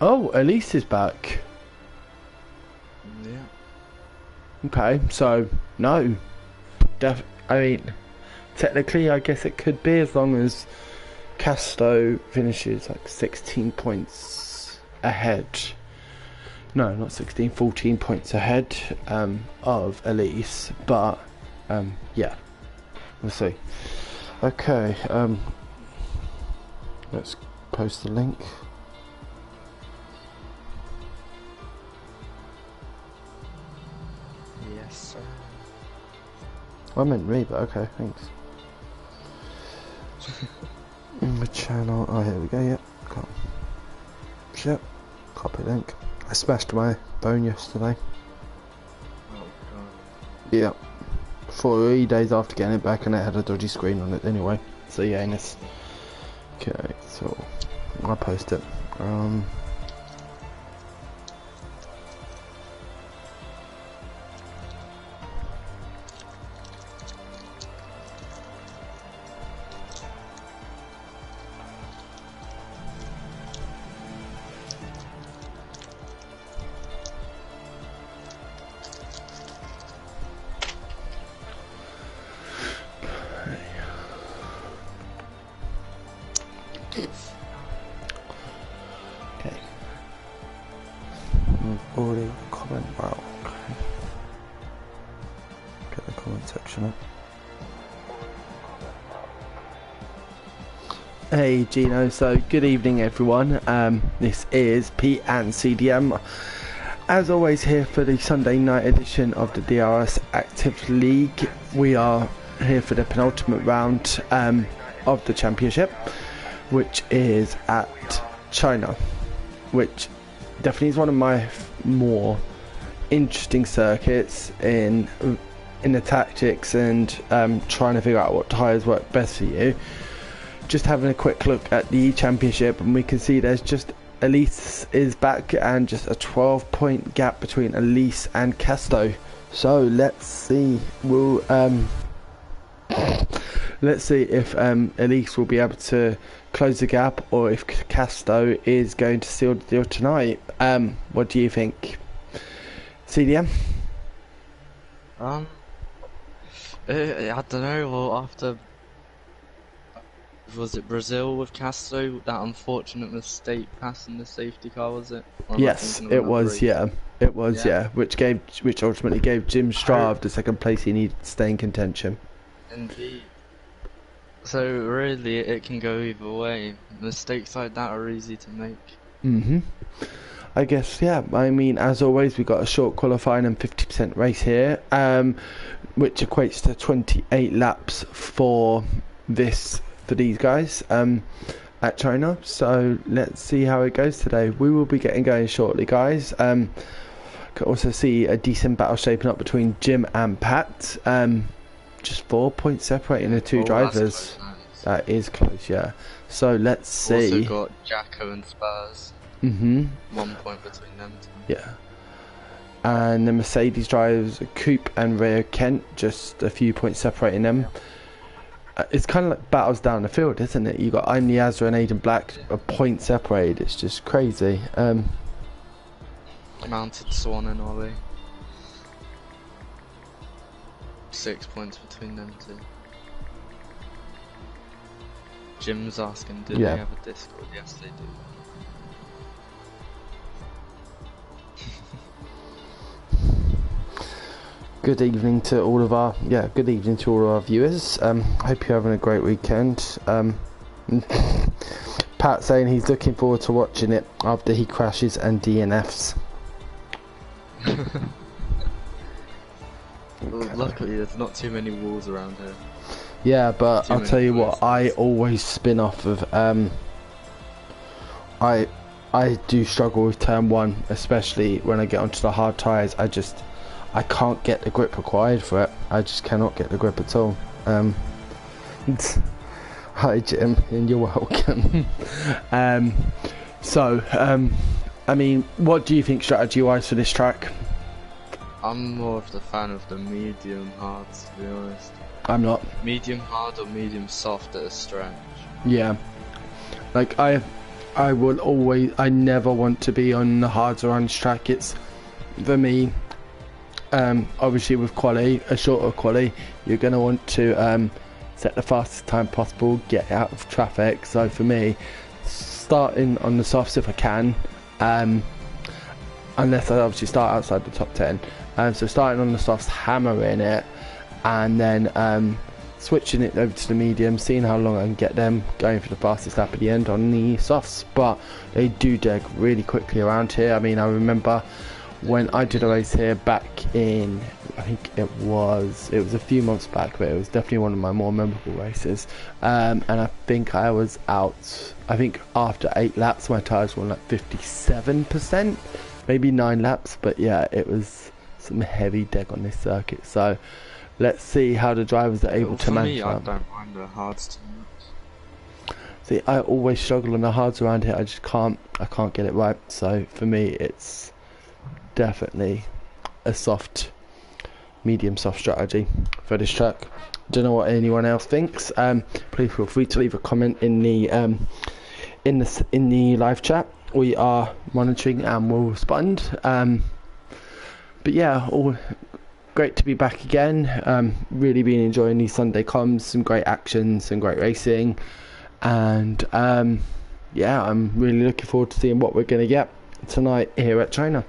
Oh, Elise is back. Yeah. Okay, so no. I mean, technically, I guess it could be as long as Casto finishes like 16 points ahead. No, not 16, 14 points ahead of Elise. But yeah, we'll see. Okay, let's post the link. Yes, sir. I meant me, but okay, thanks. In the channel. Oh, here we go. Yep. Yep. Copy link. I smashed my phone yesterday. Oh god. Yeah. 3 days after getting it back, and it had a dodgy screen on it anyway. So yeah, Ines. Okay, so I'll post it. Okay. Already comment. Wow. Okay. Get the comment section up. Hey Gino, so good evening everyone. This is Pete and CDM. As always here for the Sunday night edition of the DRS Active League. We are here for the penultimate round of the championship, which is at China, which definitely is one of my more interesting circuits in the tactics and trying to figure out what tyres work best for you. Just having a quick look at the championship, and we can see there's just Elise is back and just a 12-point gap between Elise and Casto. So let's see. Let's see if Elise will be able to close the gap, or if Casto is going to seal the deal tonight. What do you think, CDM? I don't know. Well, after was it Brazil with Castro, that unfortunate mistake passing the safety car, was it? Yes, it was. Race? Yeah, it was. Yeah, which ultimately gave Jim Strav the second place he needed to stay in contention. Indeed. So really, it can go either way. Mistakes like that are easy to make. I guess, yeah. I mean, as always, we've got a short qualifying and 50% race here, which equates to 28 laps for these guys at China. So let's see how it goes today. We will be getting going shortly, guys. Can also see a decent battle shaping up between Jim and Pat. Just 4 points separating the two drivers. That is close, yeah. So let's see. Also got Jacko and Spurs. 1 point between them two. Yeah. And the Mercedes drivers, Coupe and Rio Kent, just a few points separating them. It's kind of like battles down the field, isn't it? You got I'm Niazza and Aiden Black, a point separated. It's just crazy. Mounted Swan and Ollie. 6 points between them two. Jim's asking, do they have a Discord? Yes, they do. Good evening to all of our viewers. Hope you're having a great weekend. Pat saying he's looking forward to watching it after he crashes and DNFs. Well, luckily there's not too many walls around here. Yeah, but I'll tell you what, I always spin off of I do struggle with turn 1, especially when I get onto the hard tyres. I can't get the grip required for it. I just cannot get the grip at all. Hi Jim, and you're welcome. I mean, what do you think strategy-wise for this track? I'm more of the fan of the medium hards, to be honest. I'm not. Medium hard or medium soft at a stretch. Yeah. Like, I never want to be on the hards or runs track. It's, for me, obviously with quali, a shorter quali, you're going to want to set the fastest time possible, get out of traffic. So for me, starting on the softs if I can, unless I obviously start outside the top 10. So starting on the softs, hammering it, and then switching it over to the medium, seeing how long I can get them, going for the fastest lap at the end on the softs. But they do deg really quickly around here. I mean, I remember when I did a race here back in, I think it was a few months back, but it was definitely one of my more memorable races. And I think I was out, I think after 8 laps my tyres were on like 57%, maybe 9 laps, but yeah, it was some heavy deg on this circuit. So let's see how the drivers are able to manage that. I don't mind the hards too much. See, I always struggle on the hards around here. I can't get it right. So for me, it's definitely a medium soft strategy for this track. Don't know what anyone else thinks. Please feel free to leave a comment in the live chat. We are monitoring and will respond. But yeah, all great to be back again. Really been enjoying these Sunday comms, some great action, some great racing, and yeah, I'm really looking forward to seeing what we're going to get tonight here at China.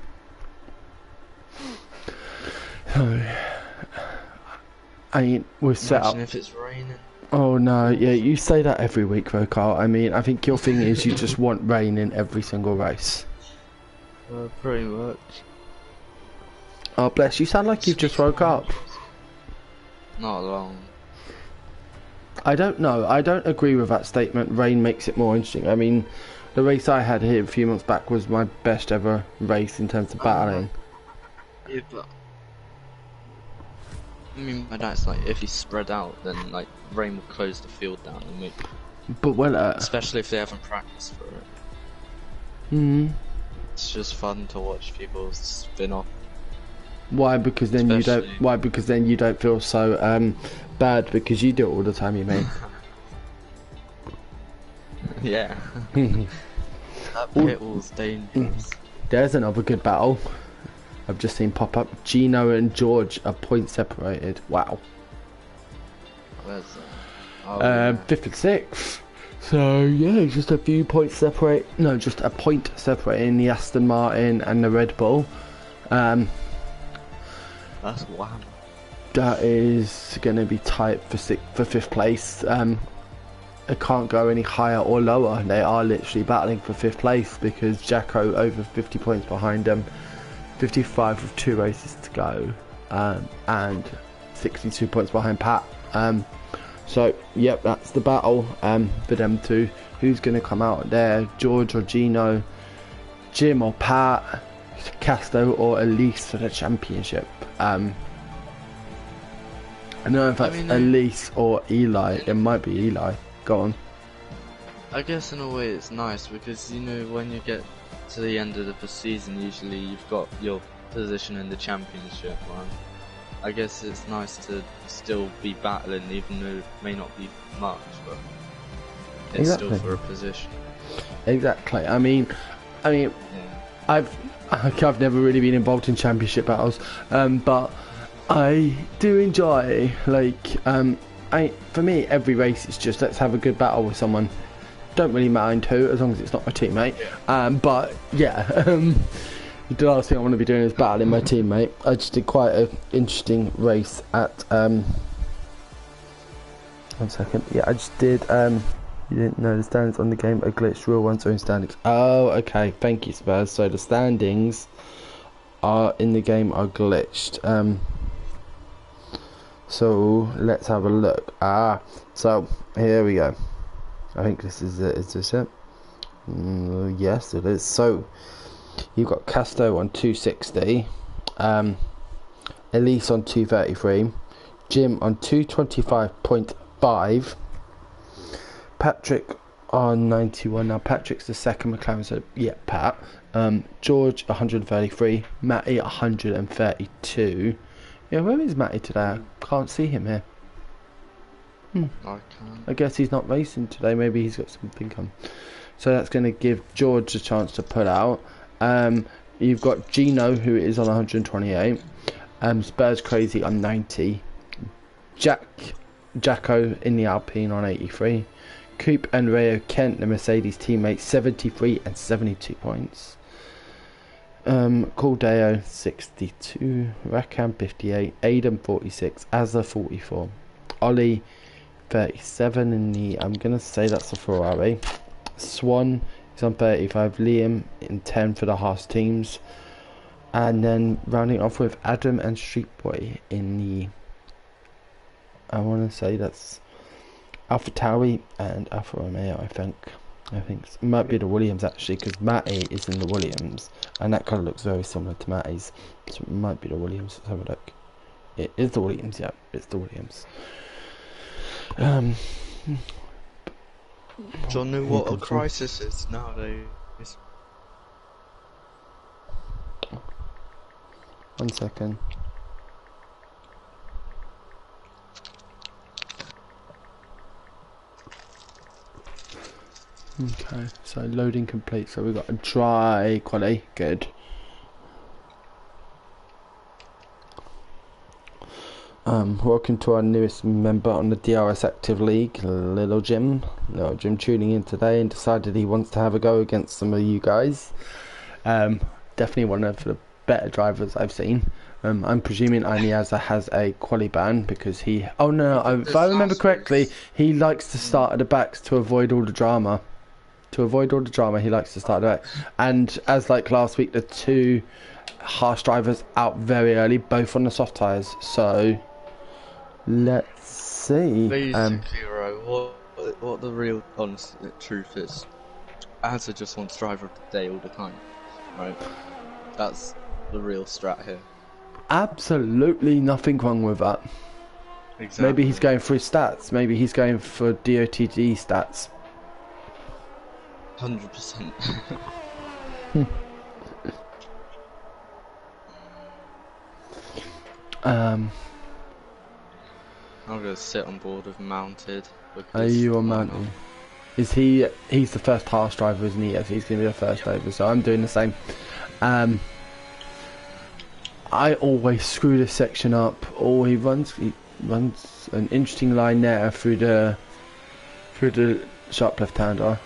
I mean, we're set up. Imagine if it's raining. Oh no, yeah, you say that every week though, Carl. I mean, I think your thing is you just want rain in every single race. Pretty much. Oh bless, you sound like you've just woke up. Not long. I don't know, I don't agree with that statement. Rain makes it more interesting. I mean, the race I had here a few months back was my best ever race in terms of battling. Yeah, but I mean, by that's like if you spread out, then like rain will close the field down and make. But well, especially if they haven't practiced for it. It's just fun to watch people spin off. Why? Because then you don't. Why? Because then you don't feel so bad because you do it all the time. You mean? Yeah. That pit wall's dangerous. There's another good battle. I've just seen pop up. Gino and George are point separated. Wow. Where's that? 5th and 6th. So yeah, just a few points separate. No, just a point separating the Aston Martin and the Red Bull. That's wow. That is going to be tight for 5th place. It can't go any higher or lower. They are literally battling for 5th place because Jacko over 50 points behind them. 55 with 2 races to go, and 62 points behind Pat. So yep, that's the battle for them two. Who's going to come out there? George or Gino, Jim or Pat, Casto or Elise for the championship. I don't know if that's Elise or Eli. It might be Eli. Go on. I guess in a way it's nice because you know when you get to the end of the season, usually you've got your position in the championship, man. I guess it's nice to still be battling, even though it may not be much, but it's still for a position. Exactly. I mean, yeah. I've never really been involved in championship battles, but I do enjoy for me every race is just let's have a good battle with someone. Don't really mind who, as long as it's not my teammate. But yeah, the last thing I want to be doing is battling my teammate. I just did quite an interesting race at 1 second. Yeah, I just did. You didn't know the standings on the game are glitched. Real one's own standings. Oh, okay. Thank you, Spurs. So the standings are in the game are glitched. So let's have a look. So here we go. I think this is it. Is this it? Yes, it is. So you've got Casto on 260, Elise on 233, Jim on 225.5, Patrick on 91. Now Patrick's the second McLaren, so yeah, Pat. George 133, Matty 132. Yeah, where is Matty today? I can't see him here. I guess he's not racing today. Maybe he's got something on. so that's going to give George a chance to pull out. You've got Gino, who is on 128. Spurs Crazy on 90. Jacko in the Alpine on 83. Coop and Rayo Kent, the Mercedes teammates, 73 and 72 points. Caldeo 62, Rakam 58, Aiden 46, Azza 44, Ollie 37 in the, I'm gonna say that's a Ferrari. Swan is on 35, Liam in 10 for the Haas teams, and then rounding off with Adam and Street Boy in the, I want to say that's Alpha Tauri and Alfa Romeo. I think it might be the Williams actually, because Matty is in the Williams and that colour looks very similar to Matty's, so it might be the Williams. Let's have a look. It is the Williams, yeah, it's the Williams. Do you know what a crisis is nowadays? 1 second. Okay, so loading complete, so we've got a dry quali, good. Welcome to our newest member on the DRS Active League, Little Jim. Little Jim tuning in today and decided he wants to have a go against some of you guys. Definitely one of the better drivers I've seen. I'm presuming Iniaza has a quali ban because he... Oh no, if I remember correctly, he likes to start at the backs to avoid all the drama. He likes to start at the back. And as like last week, the two harsh drivers out very early, both on the soft tyres. So, let's see. Basically, what the real honest truth is, Azza just wants driver of the day all the time, right? That's the real strat here. Absolutely nothing wrong with that. Exactly. Maybe he's going for his stats. Maybe he's going for DOTG stats. 100%. I'm gonna sit on board with mounted. Are you on mounted? Is he? He's the first harsh driver, isn't he? Yes, he's gonna be the first over. So I'm doing the same. I always screw this section up. Oh, he runs an interesting line there through the sharp left-hander.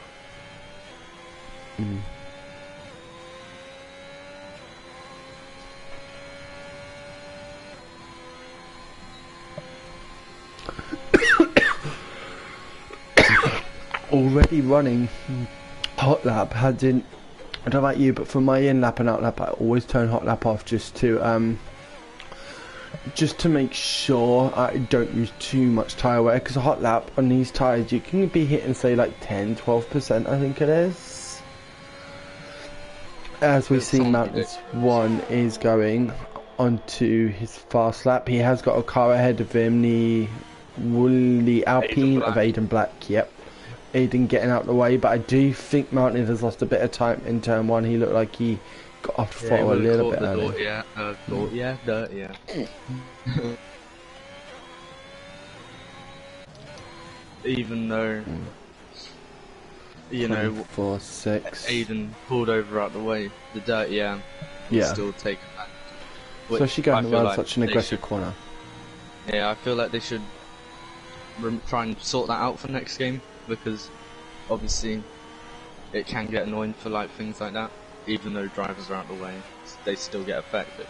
Already running hot lap. I don't know about you, but for my in lap and out lap, I always turn hot lap off just to make sure I don't use too much tyre wear, because a hot lap on these tyres you can be hitting say like 10-12%, I think it is. As we see, Mountains 1 is going onto his fast lap. He has got a car ahead of him, the Alpine of Aiden Black. Yep, Aiden getting out of the way, but I do think Mountain has lost a bit of time in turn 1. He looked like he got off the throttle a little bit early. Yeah. Even though, you know, 4, 6. Aiden pulled over out the way, the dirt, will still take it back. Especially going around such an aggressive corner. Yeah, I feel like they should try and sort that out for next game, because obviously it can get annoying for like things like that. Even though drivers are out the way, they still get affected.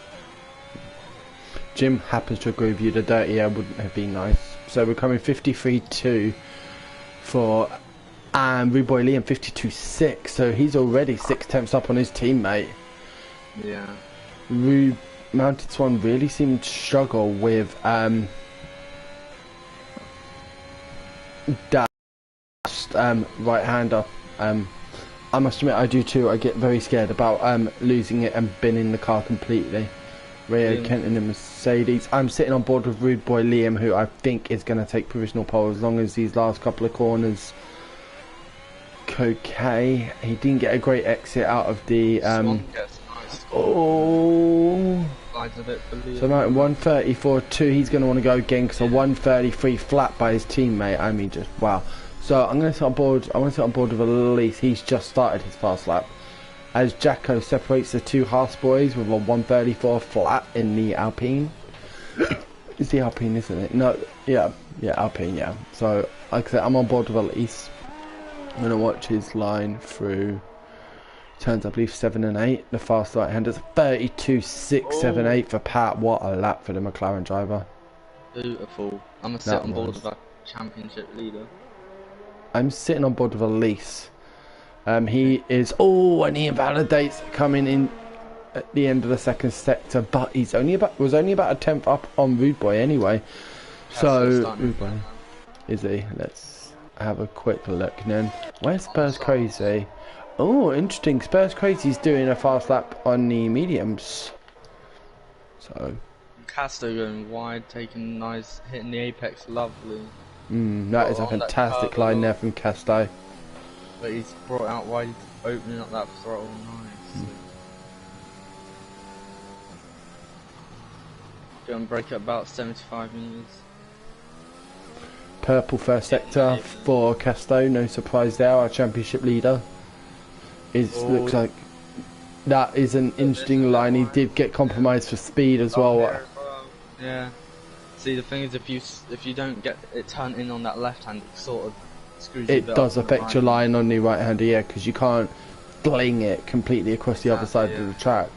Jim happens to agree with you, the dirty air wouldn't have been nice. So we're coming 53.2 for Rude Boy Liam, 52.6, so he's already 6 tenths up on his teammate. Yeah. Mounted Swan really seemed to struggle with that right-hander. I must admit I do too. I get very scared about losing it and binning the car completely. Rio Kent in the Mercedes. I'm sitting on board with Rude Boy Liam, who I think is going to take provisional pole as long as these last couple of corners okay. He didn't get a great exit out of the so now at 134.2 he's going to want to go again, because a 133 flat by his teammate. I mean, just wow. So I'm going to sit on board. I want to sit on board with Elise. He's just started his fast lap. As Jacko separates the two Haas boys with a 134 flat in the Alpine. It's the Alpine, isn't it? No, yeah, Alpine, yeah. So like I said, I'm on board with Elise. I'm going to watch his line through turns, I believe 7 and 8. The fast right handers 32.678 for Pat. What a lap for the McLaren driver. Beautiful. I'm gonna sit on board with our championship leader. I'm sitting on board with Elise. He is and he invalidates coming in at the end of the second sector, but he's was only about a tenth up on Rude Boy anyway. So Rude Boy, is he? Let's have a quick look then. Where's Spurs Crazy? Oh, interesting. Spurs Crazy's doing a fast lap on the mediums. So Castro going wide, taking nice, hitting the apex, lovely. That is a fantastic line there from Casto. But he's brought out wide, opening up that throttle, nice. Going to break at about 75 meters. Purple first sector for Casto, no surprise there. Our championship leader looks like that is an interesting line. He did get compromised for speed as well. Yeah. See, the thing is, if you don't get it turned in on that left hand, it sort of screws you. It does affect your line on the right hander, yeah, because you can't bling it completely across the other side of the track.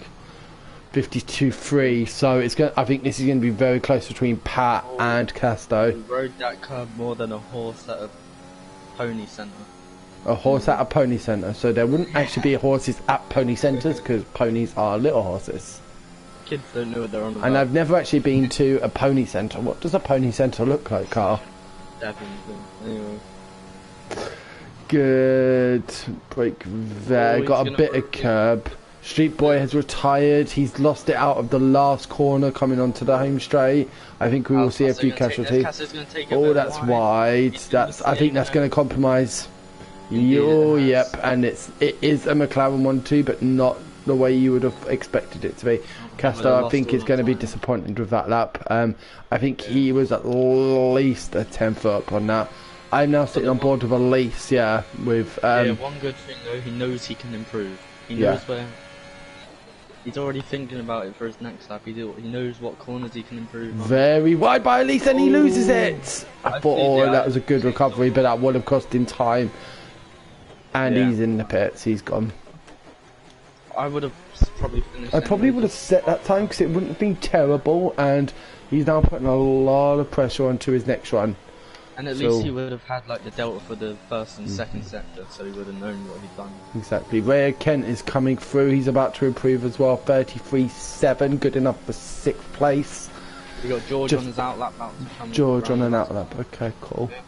52.3, so it's going. I think this is going to be very close between Pat and Casto. He rode that curb more than a horse at a pony centre. A horse at a pony centre, so there wouldn't actually be horses at pony centres because ponies are little horses. Kids don't know what they're on about. And I've never actually been to a pony centre. What does a pony centre look like, Carl? Definitely. Anyway. Good break there. Got a bit of curb. Street Boy has retired. He's lost it out of the last corner coming onto the home straight. I think we will see a few casualties. Oh, that's wide. I think that's going to compromise. Yep, and it is a McLaren 1-2, but not the way you would have expected it to be. Casto, I think, is going to be disappointed with that lap. I think he was at least a 10th up on that. I'm now sitting on board with Elise, with... one good thing though, he knows he can improve. He knows where... He's already thinking about it for his next lap. He knows what corners he can improve on. Very wide by Elise, and he loses it! I thought, that was a good recovery, but that would have cost him time. And he's in the pits, he's gone. I would have probably finished. I probably would have set that time because it wouldn't have been terrible, and he's now putting a lot of pressure onto his next run. And at least he would have had like the delta for the first and second sector, so he would have known what he'd done. Exactly. Ray Kent is coming through. He's about to improve as well. 33.7, good enough for 6th place. We got George on his outlap. George on an outlap. Okay, cool. Yeah.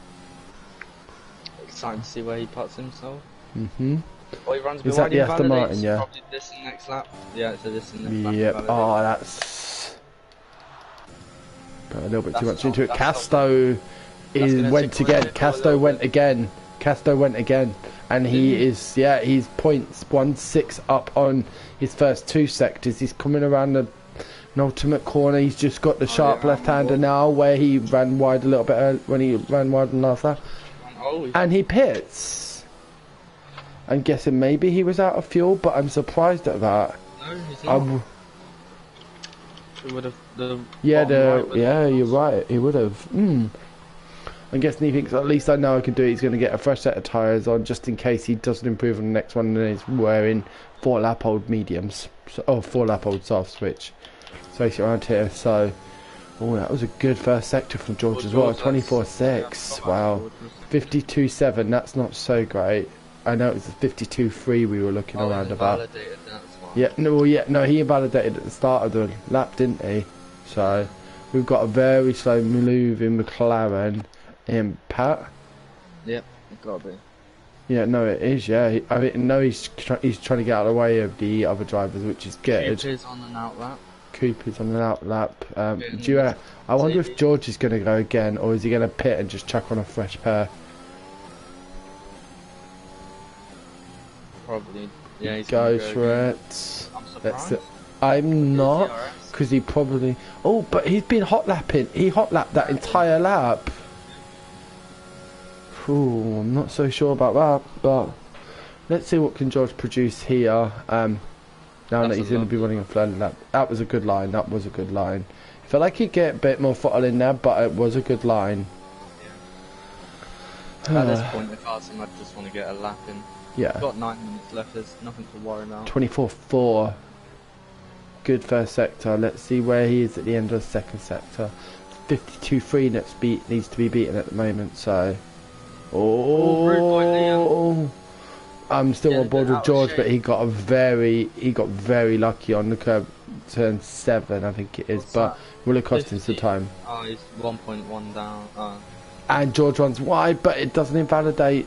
Excited to see where he puts himself. Well, he runs is that the Aston Martin? Yeah. Probably this in next lap. Yeah, so this in next lap. Yep. Oh, that's put a little bit too much into it. Casto went again. Casto went again. Casto went again, and he is he's points 1.6 up on his first 2 sectors. He's coming around an ultimate corner. He's just got the sharp left-hander now, where he ran wide a little bit when he ran wide in last lap, and he pits. I'm guessing maybe he was out of fuel, but I'm surprised at that. No, he's not. He would have you're right. He would have. I'm guessing he thinks, at least I know I can do it. He's going to get a fresh set of tyres on just in case he doesn't improve on the next one, and he's wearing 4-lap-old mediums. 4-lap-old soft switch. So he's around here. So, that was a good first sector from George as well. 24.6. Wow. 52.7. That's not so great. I know it was the 52.3 we were looking around about. He invalidated at the start of the lap, didn't he? So, we've got a very slow moving McLaren in Pat. Yep, it's got to be. Yeah, no, it is. Yeah, he's trying to get out of the way of the other drivers, which is good. Cooper's on an outlap. I wonder if George is going to go again, or is he going to pit and just chuck on a fresh pair? Probably. Yeah, he's goes for it. I'm surprised. I'm not, because he probably... Oh, but he's been hot lapping. He hot lapped that entire lap. Ooh, I'm not so sure about that, but let's see what can George produce here. Now that he's going to be running a flooded lap. That was a good line. That was a good line. Felt like he'd get a bit more throttle in there, but it was a good line. Yeah. At this point, if I was him, I'd just want to get a lap in. Yeah. We've got 9 minutes left. There's nothing to worry about. 24.4. Good first sector. Let's see where he is at the end of the second sector. 52.3 needs to be beaten at the moment. So, I'm still on board with George, but he got very lucky on the curb, turn 7, I think it is. But will it cost him some time? Oh, he's 1.1 down. And George runs wide, but it doesn't invalidate.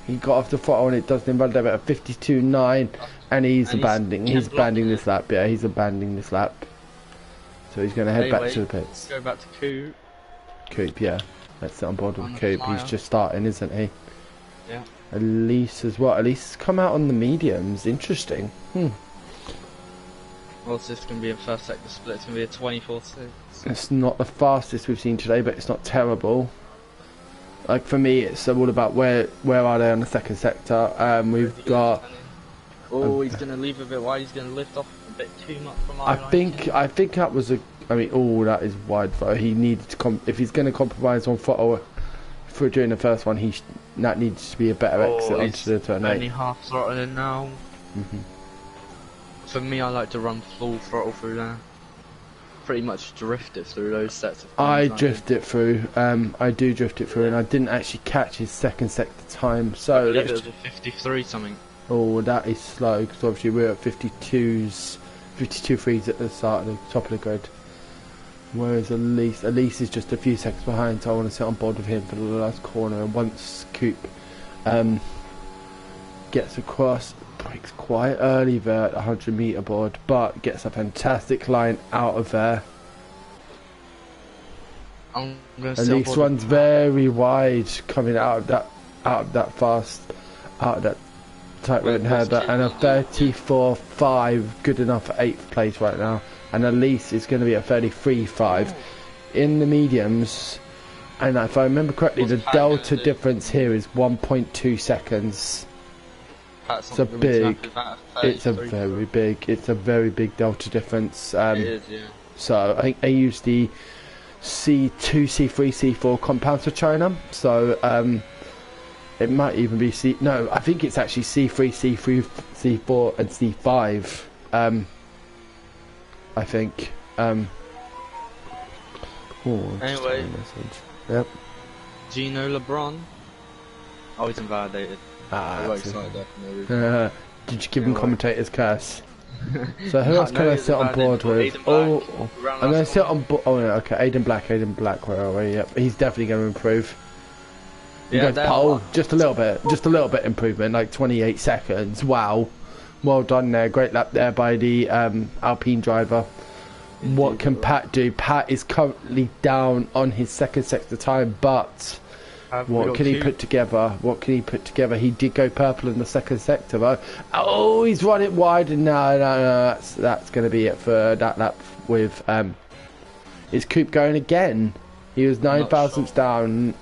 He got off the throttle and it doesn't invalidate at 52.9, and he's abandoning. He's abandoning this lap. Yeah, he's abandoning this lap. So he's going to head back to the pits. Go back to Coop. Coop, yeah. Let's sit on board with Coop. He's just starting, isn't he? Yeah. Elise as well. Elise has come out on the mediums. Interesting. Well, it's just going to be a first sector split. It's going to be a 24-6. It's not the fastest we've seen today, but it's not terrible. Like for me, it's all about where are they on the second sector. We've got. Oh, he's going to leave a bit wide. He's going to lift off a bit too much from I think that was a. I mean, that is wide though. He needed to if he's going to compromise on throttle for during the first one, that needs to be a better exit onto the turn 8. Only half throttle in now. For me, I like to run full throttle through there. Pretty much drift it through those sets of times. I drift it through. I do drift it through, and I didn't actually catch his second sector time. So I believe it was a 53 something. Oh, that is slow because obviously we're at 52.3s at the start of the top of the grid. Whereas Elise is just a few seconds behind, so I want to sit on board with him for the last corner. And once Coop gets across, breaks quite early there at the 100-meter board, but gets a fantastic line out of there. Elise runs very wide coming out of that tight road header, and a 34.5 good enough for 8th place right now. And Elise is going to be at 33.5 in the mediums, and if I remember correctly, the delta difference here is 1.2 seconds. It's a very big delta difference. It is, yeah. So I think they use the C2, C3, C4 compounds for China. So it might even be I think it's actually C3, C3, C4, and C5. I think. Anyway. Yep. Gino LeBron. Oh, he's invalidated. Did you give him commentator's curse? So who else can I sit on board with? I'm going to sit on board. Oh no, okay, Aiden Black, where are we? Yep, he's definitely going to improve. Yeah, just a little bit improvement, like 28 seconds. Wow, well done there. Great lap there by the Alpine driver. What can Pat do? Pat is currently down on his second sector time, but what can he put together? He did go purple in the second sector though. Oh, he's run it wide, and no, that's going to be it for that lap with is Coop going again? He was 9 thousandths down.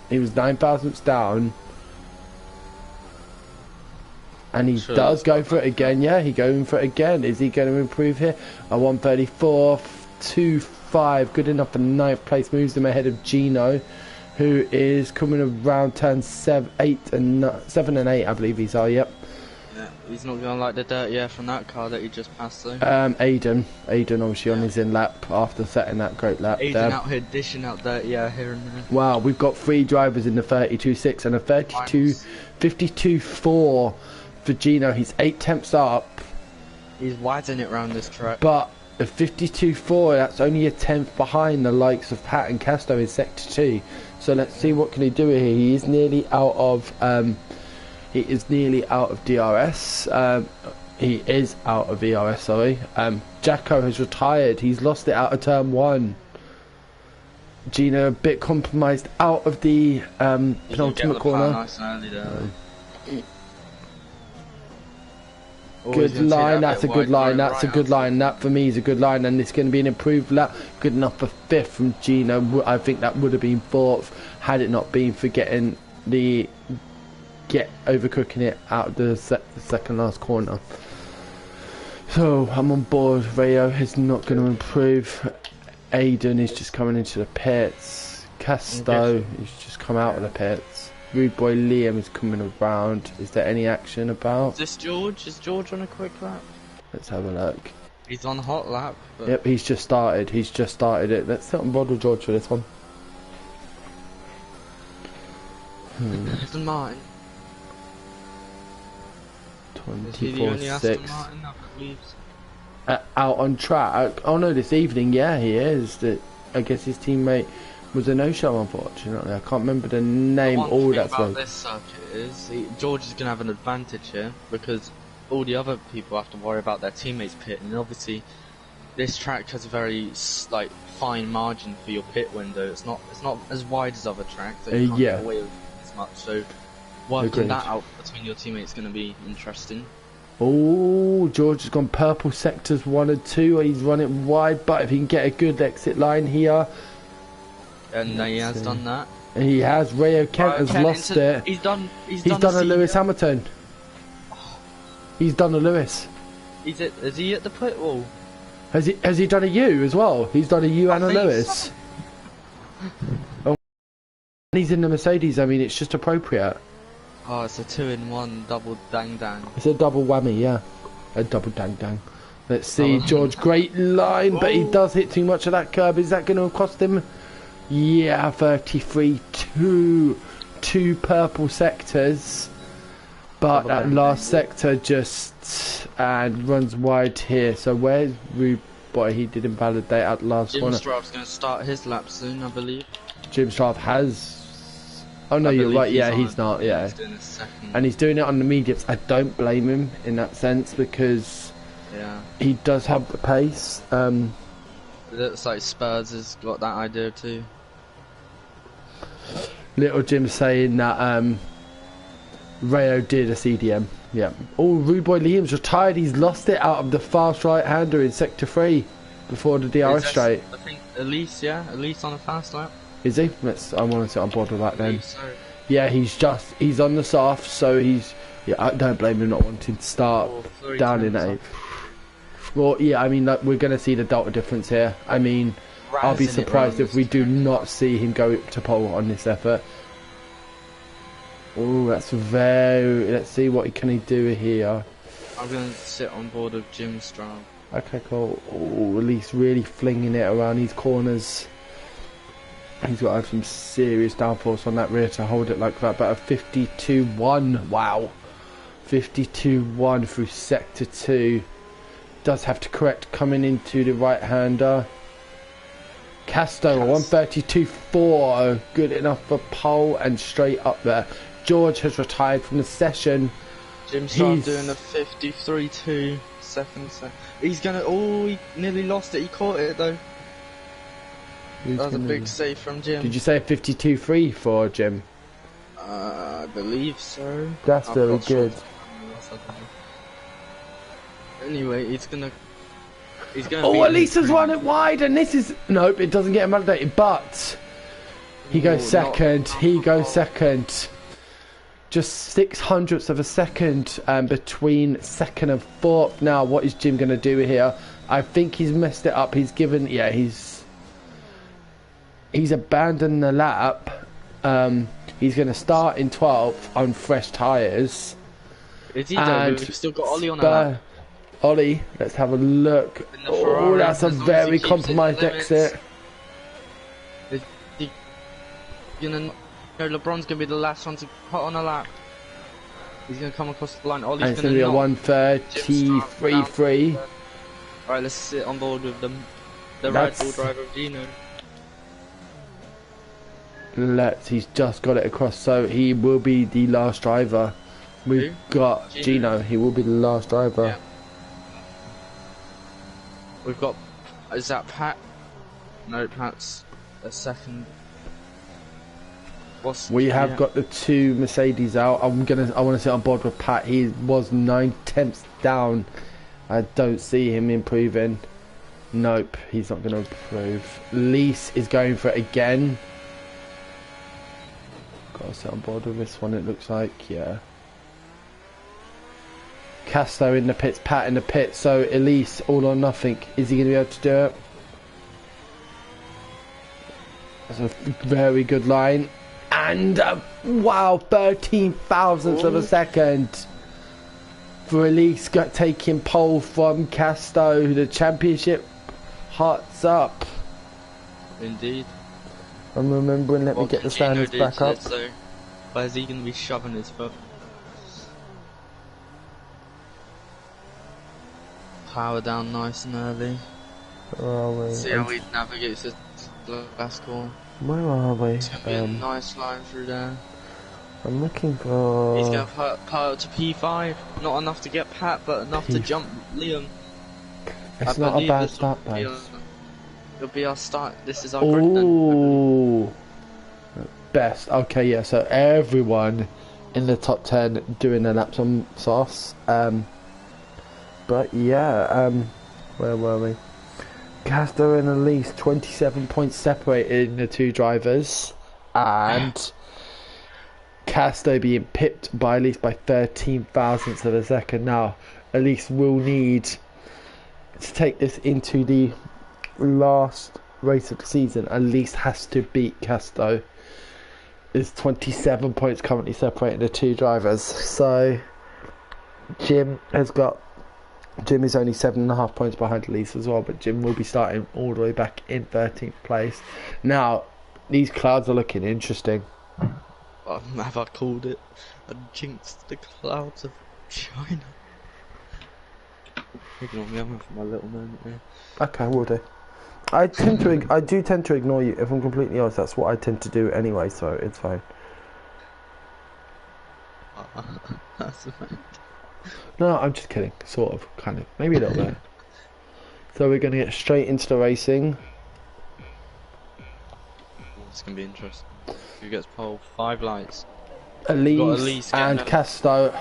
And he does go for it again. Yeah, he's going for it again. Is he going to improve here? A 134.25, good enough for 9th place. Moves him ahead of Gino, who is coming around turn 7 and 8, I believe these are. Yep. Yeah, he's not going to like the dirt air from that car that he just passed though. Aiden obviously on his in lap after setting that great lap. Aiden out here dishing out dirt here and there. Wow, we've got 3 drivers in the 32.6 and a 52.4 for Gino. He's 8 tenths up. He's widening it around this track. But the 52.4, that's only a tenth behind the likes of Pat and Casto in sector 2. So let's see what can he do here. He is nearly out of DRS. He is out of ERS, sorry. Jacko has retired. He's lost it out of turn 1. Gino a bit compromised out of the penultimate corner. Nice and early there. Good line, that's a good line, that for me is a good line, and it's going to be an improved lap, good enough for 5th from Gino. I think that would have been 4th had it not been for getting the overcooking it out of the second last corner. So I'm on board. Rayo is not going to improve. Aiden is just coming into the pits. Casto is just come out of the pits. Rude boy Liam is coming around. Is there any action about? Is this George? Is George on a quick lap? Let's have a look. He's on hot lap. But... Yep, he's just started. He's just started it. Let's sit on board with George for this one. Aston Martin. 24-6. Out on track. Oh no, this evening, yeah, he is. I guess his teammate was a no-show, unfortunately. I can't remember the name. One thing about this circuit is George is going to have an advantage here because all the other people have to worry about their teammates pitting, and obviously this track has a very fine margin for your pit window. It's not as wide as other tracks. So you can't get away with as much. So working that out between your teammates is going to be interesting. Oh, George has gone purple sectors 1 and 2. He's run it wide, but if he can get a good exit line here. And he has done that. He has. Rayo Kent has lost it. He's done a Lewis Hamilton. He's done a Lewis. Is he at the pit wall? Has he done a U as well? He's done a U and a Lewis. Oh, he's in the Mercedes. I mean, it's just appropriate. Oh, it's a 2-in-1 double dang dang. It's a double whammy, yeah. A double dang dang. Let's see, George, great line, but he does hit too much of that curb. Is that going to cost him? Yeah, 33, two purple sectors. But that last sector just runs wide here. So where's Rude Boy? He did invalidate out the last corner. Jim Strav's going to start his lap soon, I believe. Jim Strav has... Oh no, you're right, yeah, he's not, yeah. He's doing a second. And he's doing it on the mediums. I don't blame him in that sense because he does have the pace. It looks like Spurs has got that idea too. Little Jim saying that Rayo did a CDM. Yeah. Oh, Rude Boy Liam's retired. He's lost it out of the fast right-hander in sector 3 before the DRS straight. I think Elise on a fast lap. Is he? I want to sit on board with that then. So. Yeah, he's on the soft, so he's... Yeah, I don't blame him not wanting to start down in 8th. Well, yeah, I mean, we're going to see the delta difference here. I mean, I'll be surprised if we do not see him go to pole on this effort. Oh, that's very... Let's see what can he do here. I'm going to sit on board with Jim Straub. Okay, cool. Oh, at least really flinging it around these corners. He's got to have some serious downforce on that rear to hold it like that. But a 52-1, wow. 52-1 through sector 2. Does have to correct coming into the right-hander. Casto, 132.4. Good enough for pole and straight up there. George has retired from the session. Jim Straub doing a 53.2 second. He's going to... Oh, he nearly lost it. He caught it though. That was a big save from Jim. Did you say 52.3 for Jim? I believe so. That's very good. Anyway, he's gonna. Oh, Elisa's run it wide, and this is nope. It doesn't get him validated, but he goes second. He goes second. Just 600ths of a second between second and fourth. Now, what is Jim gonna do here? I think he's messed it up. He's given. Yeah, He's abandoned the lap. He's going to start in 12th on fresh tyres. Is he though? We've still got Ollie on our lap. Ollie, let's have a look. Oh, that's a very compromised exit. LeBron's going to be the last one to put on a lap. He's going to come across the line. Ollie's and it's going to be a 1:33.3. Alright, let's sit on board with them. The Red Bull driver, Gino. He's just got it across, so he will be the last driver. We've got Gino. He will be the last driver. Yeah. We've got... Is that Pat? No, Pat's a second. We have got the 2 Mercedes out. I want to sit on board with Pat. He was 9/10 down. I don't see him improving. Nope, he's not going to improve. Lease is going for it again. got to sit on board with this one, it looks like, yeah. Casto in the pits, Pat in the pits, so Elise, all or nothing. Is he going to be able to do it? That's a very good line. And, wow, 13 thousandths of a second for Elise taking pole from Casto. The championship hearts up. Indeed. I'm remembering, let me get the standards back up. So, where's he going to be shoving his foot? Power down nice and early. Where are we? See how he navigates this last call. Where are we? It's going to be a nice line through there. I'm looking for... He's going to put up to P5. Not enough to get Pat, but enough to jump Liam. It's not a bad start, guys. It'll be our start. This is our grid then. Ooh. Best. Okay, yeah, so everyone in the top 10 doing their laps on sauce. But yeah, where were we? Casto and Elise, 27 points separating the two drivers, and Casto being pipped by Elise by 13 thousandths of a second. Now, Elise will need to take this into the last race of the season. Elise has to beat Casto. There's 27 points currently separating the two drivers. So, Jim is only 7.5 points behind Elise as well, but Jim will be starting all the way back in 13th place. Now, these clouds are looking interesting. Have I called it? I jinxed the clouds of China. Ignore me, I'm having my little moment here. Okay, will do. I do tend to ignore you, if I'm completely honest. That's what I tend to do anyway, so it's fine. That's right. No, I'm just kidding. Sort of, kind of, maybe a little bit. So we're going to get straight into the racing. It's going to be interesting. Who gets pole? 5 lights. Elise and Casto.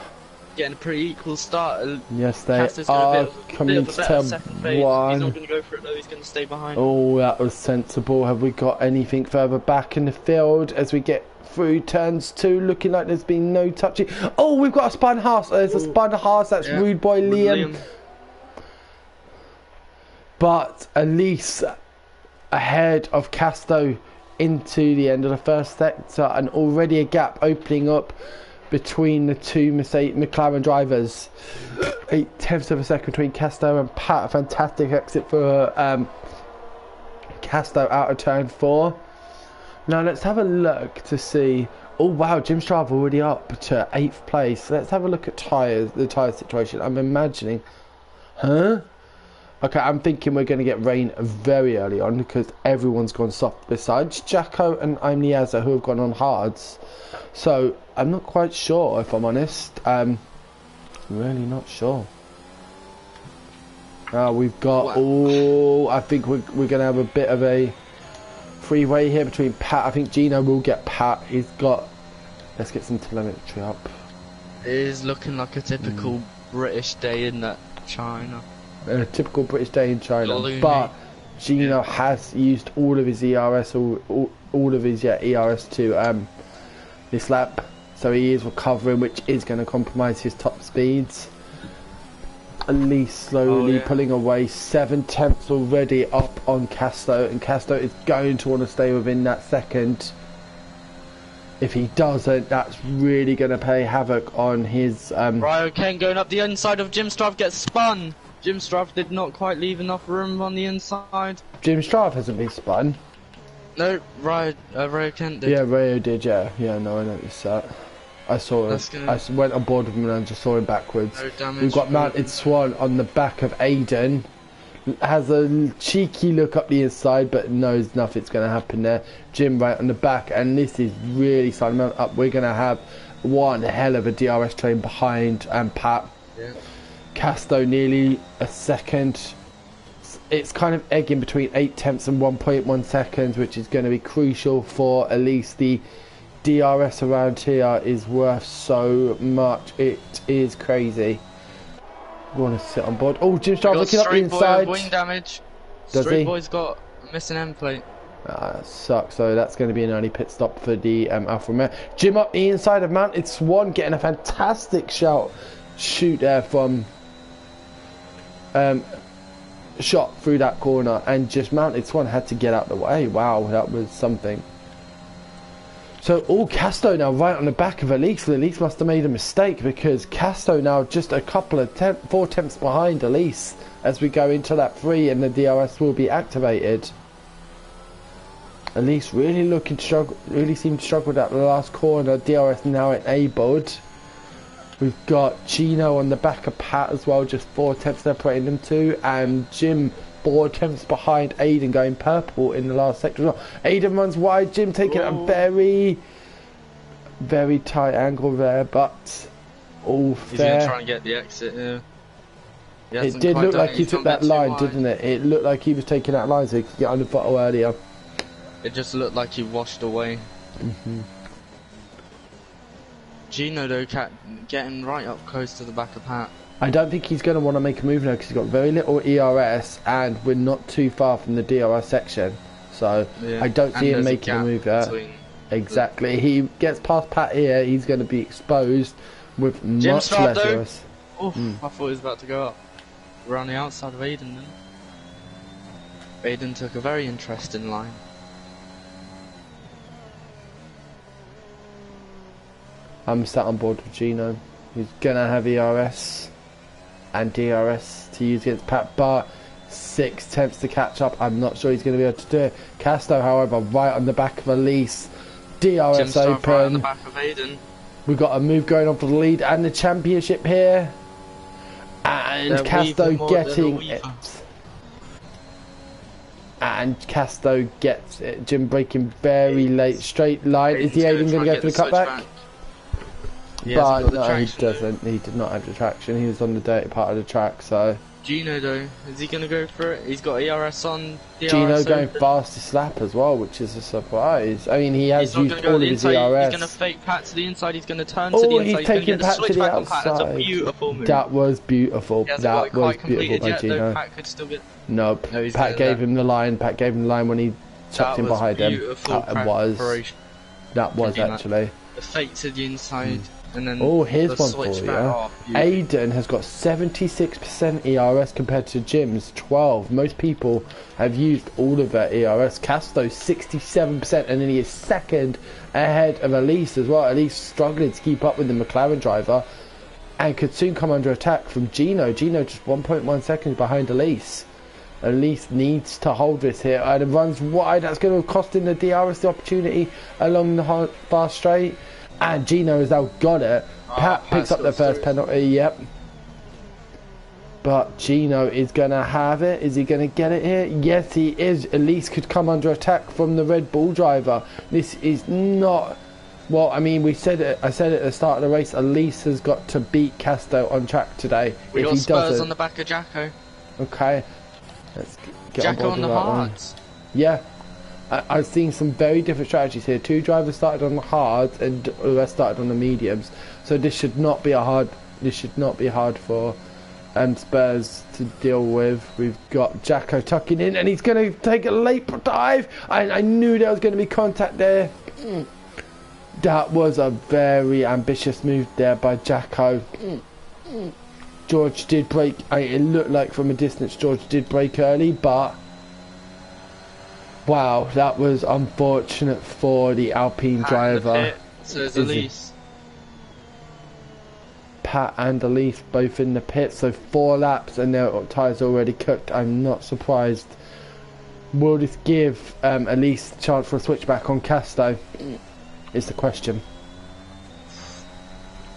Getting a pretty equal start. Yes, they are coming into turn 1. He's not going to go for it though, he's going to stay behind. Oh, that was sensible. Have we got anything further back in the field as we get through turns 2? Looking like there's been no touching. Oh, we've got a spun half. There's a spun half. That's Rude Boy Liam. But Elise ahead of Casto into the end of the first sector, and already a gap opening up between the two McLaren drivers. 0.8 of a second between Casto and Pat. A fantastic exit for Casto out of turn 4. Now let's have a look to see. Oh wow, Jim Strava already up to 8th place. Let's have a look at the tyre situation. I'm imagining, okay, I'm thinking we're going to get rain very early on because everyone's gone soft besides Jacko and Imniaza, who have gone on hards. So I'm not quite sure, if I'm honest. Really not sure. We've got, I think we're going to have a bit of a freeway here between Pat. I think Gino will get Pat. He's got, let's get some telemetry up. It is looking like a typical British day in that China. A typical British day in China, but Gino has used all of his ERS, all of his ERS to this lap, so he is recovering, which is going to compromise his top speeds. Elise slowly pulling away, 7/10 already up on Casto, and Casto is going to want to stay within that second. If he doesn't, that's really going to play havoc on his Ryo Ken going up the inside of Jim Strav, gets spun. Jim Strav did not quite leave enough room on the inside. Jim Strav hasn't been spun. No, Ryo Kent did. Yeah, Ryo did, yeah, no, I noticed that. I saw him. I went on board with him and I just saw him backwards. No damage. We've got Mounted Swan on the back of Aiden. Has a cheeky look up the inside, but knows nothing's going to happen there. Jim right on the back, and this is really starting up. We're going to have one hell of a DRS train behind Pat. Yeah. Casto nearly a second. It's kind of egging between 0.8 and 1.1 seconds, which is going to be crucial for at least the DRS around here is worth so much. It is crazy. We want to sit on board. Oh, Jim Strav looking up the inside. Wing damage. Does Straight he? Boy's got a missing end plate. Sucks. So that's going to be an early pit stop for the Alfa Romeo. Jim up the inside of Mounted Swan, getting a fantastic shoot there from shot through that corner, and just Mounted Swan had to get out the way. Wow, that was something. So Casto now right on the back of Elise. Elise must have made a mistake, because Casto now just a couple of 4 tenths behind Elise as we go into lap 3, and the DRS will be activated. Elise really seemed to struggle with that last corner. DRS now enabled. We've got Gino on the back of Pat as well, just 4 tenths separating them two, and Jim 4 tenths behind Aiden, going purple in the last sector as well. Aiden runs wide, Jim taking a very, very tight angle there, but all fair. He's going to try and get the exit here. It did look like he took that line, didn't it? It looked like he was taking that line so he could get on the throttle earlier. It just looked like he washed away. Gino though, getting right up close to the back of Pat. I don't think he's going to want to make a move now, because he's got very little ERS, and we're not too far from the DRS section. So yeah, I don't see him making a move there. Exactly. He gets past Pat here, he's going to be exposed with much less ERS. I thought he was about to go up. We're on the outside of Aiden then. Aiden took a very interesting line. I'm sat on board with Gino. He's gonna have ERS and DRS to use against Pat, but 6 tenths to catch up. I'm not sure he's gonna be able to do it. Casto, however, right on the back of Elise. DRS open. Right on the back of Aiden. We've got a move going on for the lead and the championship here. And Casto getting it. And Casto gets it. Jim braking very late. Straight line. Is he even going to go for the cutback? But no, he doesn't. He did not have the traction. He was on the dirty part of the track, so... Gino though, is he going to go for it? He's got ERS on. DRS Gino going fastest lap as well, which is a surprise. I mean, he has used all of his ERS. He's going to fake Pat to the inside, he's going to turn to the inside, he's taking Pat to the outside. That's a beautiful move. That was beautiful. That was beautiful by Gino. Pat could still get... Nope. No, Pat gave him the line. Pat gave him the line when he chucked him behind him. That was actually. The fake to the inside. And then here's one for you. Aiden has got 76% ERS compared to Jim's 12. Most people have used all of their ERS. Casto 67%, and then he is second ahead of Elise as well. Elise struggling to keep up with the McLaren driver, and could soon come under attack from Gino. Gino just 1.1 seconds behind Elise. Elise needs to hold this here, and it runs wide. That's going to cost him the DRS the opportunity along the fast straight. And Gino has now got it. Pat picks up the first penalty, yep. But Gino is going to have it. Is he going to get it here? Yes, he is. Elise could come under attack from the Red Bull driver. This is not... Well, I mean, I said it at the start of the race. Elise has got to beat Casto on track today. We got Spurs on the back of Jacko. Okay. Let's get Jacko on the hards. Yeah. I've seen some very different strategies here. 2 drivers started on the hards and the rest started on the mediums. So this should not be hard for Spurs to deal with. We've got Jacko tucking in, and he's going to take a late dive. I knew there was going to be contact there. That was a very ambitious move there by Jacko. George did brake. It looked like from a distance George did brake early, but wow, that was unfortunate for the Alpine driver. So is Elise. Pat and Elise both in the pit, so 4 laps and their tyres already cooked. I'm not surprised. Will this give Elise a chance for a switchback on Casto? Is the question.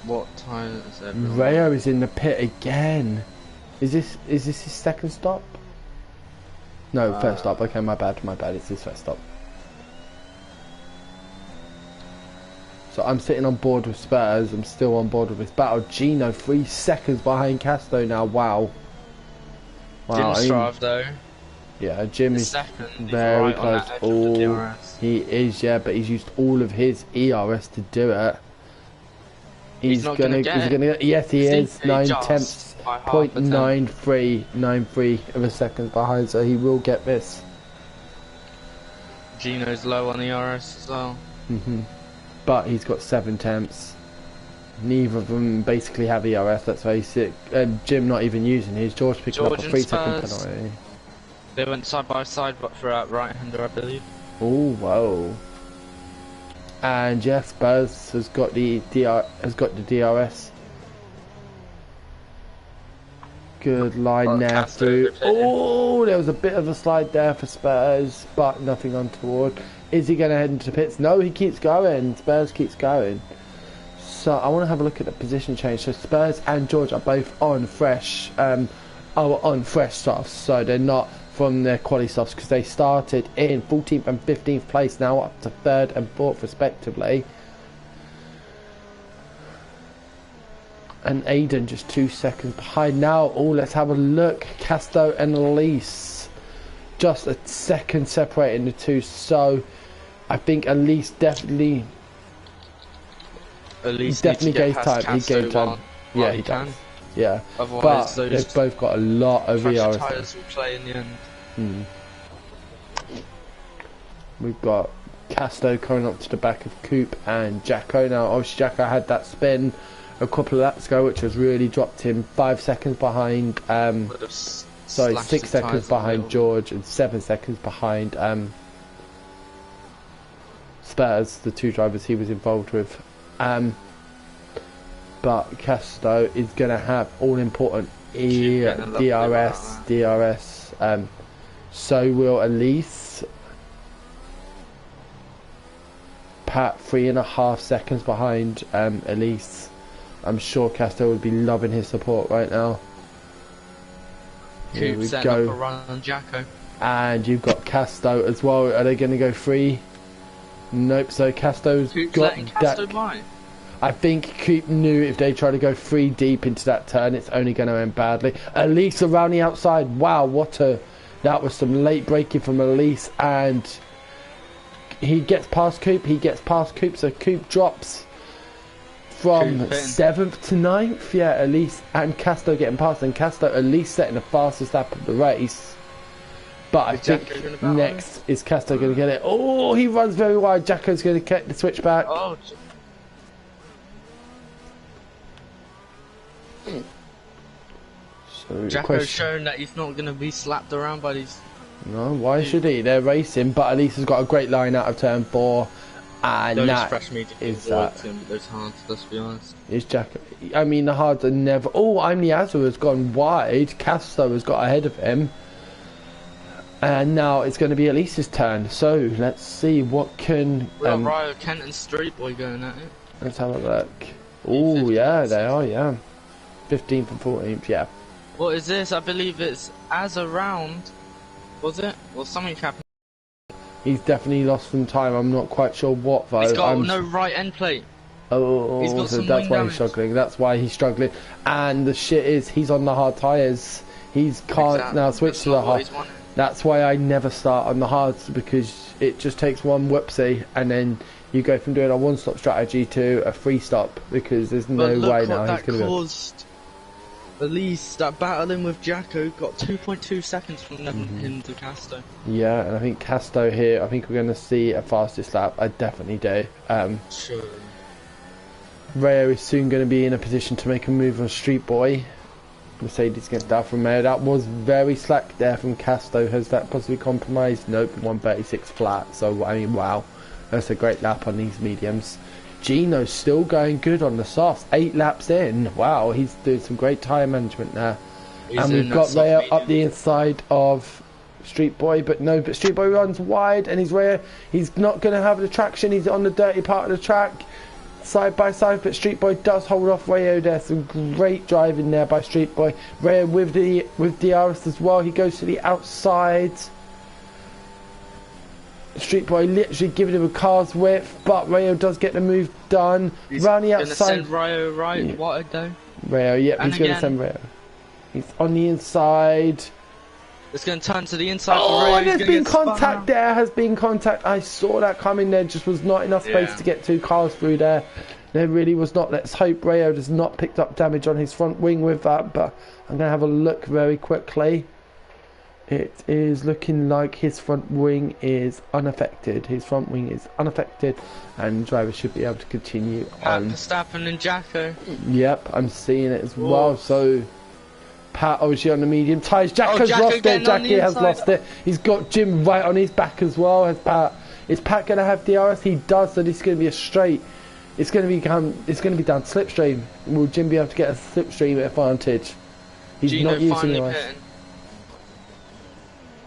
What tyre is everyone? Rayo is in the pit again. Is this his second stop? No, first stop. Okay, my bad. It's his first stop. So I'm sitting on board with Spurs. I'm still on board with this battle. Gino 3 seconds behind Casto now. Wow. Jim's drive though. Yeah, Jim is very close. He is, yeah, but he's used all of his ERS to do it. He's gonna get. Yes, he is. 9 tenths. 0.93 of a second behind, so he will get this. Gino's low on the DRS as well. But he's got 7 temps. Neither of them basically have ERS, that's why he's sick. Jim not even using his. George picking up a 3-second penalty. They went side by side, but for a right-hander, I believe. Oh, whoa. And yeah, Spurs has got the DRS. Good line there through. Oh, there was a bit of a slide there for Spurs, but nothing untoward. Is he going to head into pits? No, he keeps going. Spurs keeps going. So I want to have a look at the position change. So Spurs and George are both on fresh, on fresh softs. So they're not from their quali softs because they started in 14th and 15th place, now up to 3rd and 4th respectively. And Aiden just 2 seconds behind now. Oh, let's have a look. Casto and Elise just a second separating the two. So I think Elise definitely gains time. He gained time. Yeah, he does. Yeah, otherwise, but they've both got a lot of ERS. Tires will play in the end. We've got Casto coming up to the back of Coop and Jacko. Now, obviously, Jacko had that spin a couple of laps ago, which has really dropped him 5 seconds behind. Sorry, 6 seconds behind George and 7 seconds behind Spurs, the 2 drivers he was involved with. But Casto is going to have all-important DRS. So will Elise. Pat 3.5 seconds behind Elise. I'm sure Casto would be loving his support right now. Here we go. Up a run on Jacko. And you've got Casto as well. Are they going to go free? Nope. So Casto's got that. I think Coop knew if they try to go 3 deep into that turn, it's only going to end badly. Elise around the outside. Wow, that was some late braking from Elise, and he gets past Coop. So Coop drops from 7th to 9th. Yeah, Elise and Casto getting past, and Casto at least setting the fastest lap of the race. But I think next is Casto going to get it. Oh, he runs very wide. Jacko's going to get the switch back. Oh. So Jacko's shown that he's not going to be slapped around by these. No, why should he? They're racing, but Elise has got a great line out of turn 4. And that is that. Those hards, let's be honest. Is Jacko? I mean, the hards are never. Oh, Niazu has gone wide. Casto has got ahead of him. And now it's going to be Elise's turn. So let's see what can. We got Ryo, Kent, and Street Boy going at it. Let's have a look. Oh yeah, they are. Yeah, 15th and 14th. Yeah. What is this? I believe it's as a round. Was it? Well, something happened. He's definitely lost some time. I'm not quite sure what though. He's got no right end plate. Oh, he's got so that's why he's struggling. That's why he's struggling. And the shit is, he's on the hard tyres. He can't now switch to the hard. That's why I never start on the hards, because it just takes one whoopsie and then you go from doing a one-stop strategy to a free-stop, because there's no way now he's going to caused Elise, that battling with Jacko, got 2.2 seconds from him to Casto. Yeah, and I think Casto here, I think we're going to see a fastest lap. I definitely do. Sure. Rayo is soon going to be in a position to make a move on Street Boy. Mercedes against Alfa Romeo. That was very slack there from Casto. Has that possibly compromised? Nope, 136 flat. So, I mean, wow. That's a great lap on these mediums. Gino's still going good on the softs. 8 laps in. Wow, he's doing some great tyre management there. And we've got Rayo up the inside of Street Boy. But no, but Street Boy runs wide and he's not going to have the traction. He's on the dirty part of the track. Side by side, but Street Boy does hold off Rayo there. Some great driving there by Street Boy. Rayo with DRS as well. He goes to the outside. Street Boy literally giving him a car's width, but Rayo does get the move done. Round the outside. Send Rayo right wide though. Rayo, yep, he's going to send Rayo. He's on the inside. It's going to turn to the inside. Oh, and there's been contact there. Has been contact. I saw that coming. There just was not enough space to get 2 cars through there. There really was not. Let's hope Rayo has not picked up damage on his front wing with that. But I'm going to have a look very quickly. It is looking like his front wing is unaffected. His front wing is unaffected, and driver should be able to continue on. Verstappen and Jacko. Yep, I'm seeing it as well. So, Pat obviously on the medium tyres. Jacko's Jacko lost it. Jackie has lost it. He's got Jim right on his back as well as Pat. Is Pat going to have DRS? He does. So this is going to be a straight. It's going to be down slipstream. Will Jim be able to get a slipstream advantage? He's Gino not using finally DRS. pitting.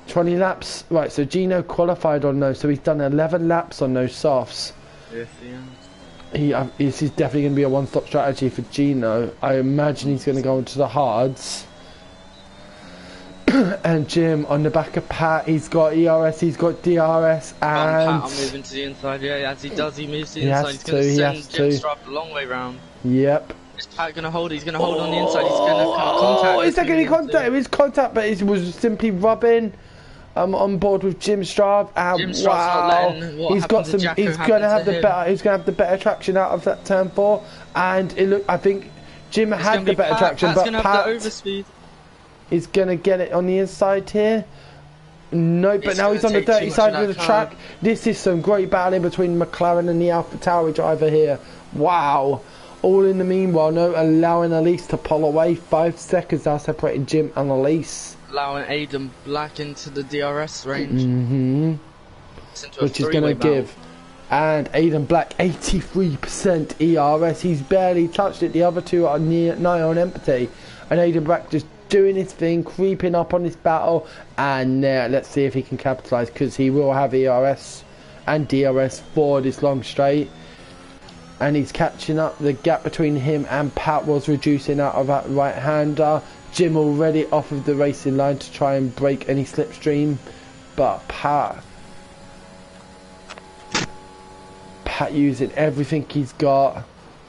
20 laps. Right, so Gino qualified on those. So he's done 11 laps on those softs. Yes, yeah. This is definitely going to be a one-stop strategy for Gino. I imagine he's going to go into the hards. And Jim on the back of Pat, he's got ERS, he's got DRS, and Pat, I'm moving to the inside. Yeah, as he does, he moves to the inside. He's going to send Jim Straub a long way round. Yep. Is Pat going to hold? He's going to hold on the inside. He's going to contact. Oh, is that going to be contact? It was contact, but it was simply rubbing. On board with Jim Straub. Wow, he's got some. He's going to have the better. He's going to have the better traction out of that turn 4, and it look. I think Jim had the better traction, but Pat is going to get it on the inside here. No, but now he's on the dirty side of the track. This is some great battling between McLaren and the AlphaTauri driver here. Wow. All in the meanwhile, no allowing Elise to pull away. 5 seconds now separating Jim and Elise. Allowing Aiden Black into the DRS range. Which is going to give. And Aiden Black 83% ERS. He's barely touched it. The other two are nigh on empty. And Aiden Black just doing his thing, creeping up on this battle. And let's see if he can capitalise, because he will have ERS and DRS for this long straight. And he's catching up. The gap between him and Pat was reducing out of that right-hander. Jim already off of the racing line to try and break any slipstream, but Pat using everything he's got,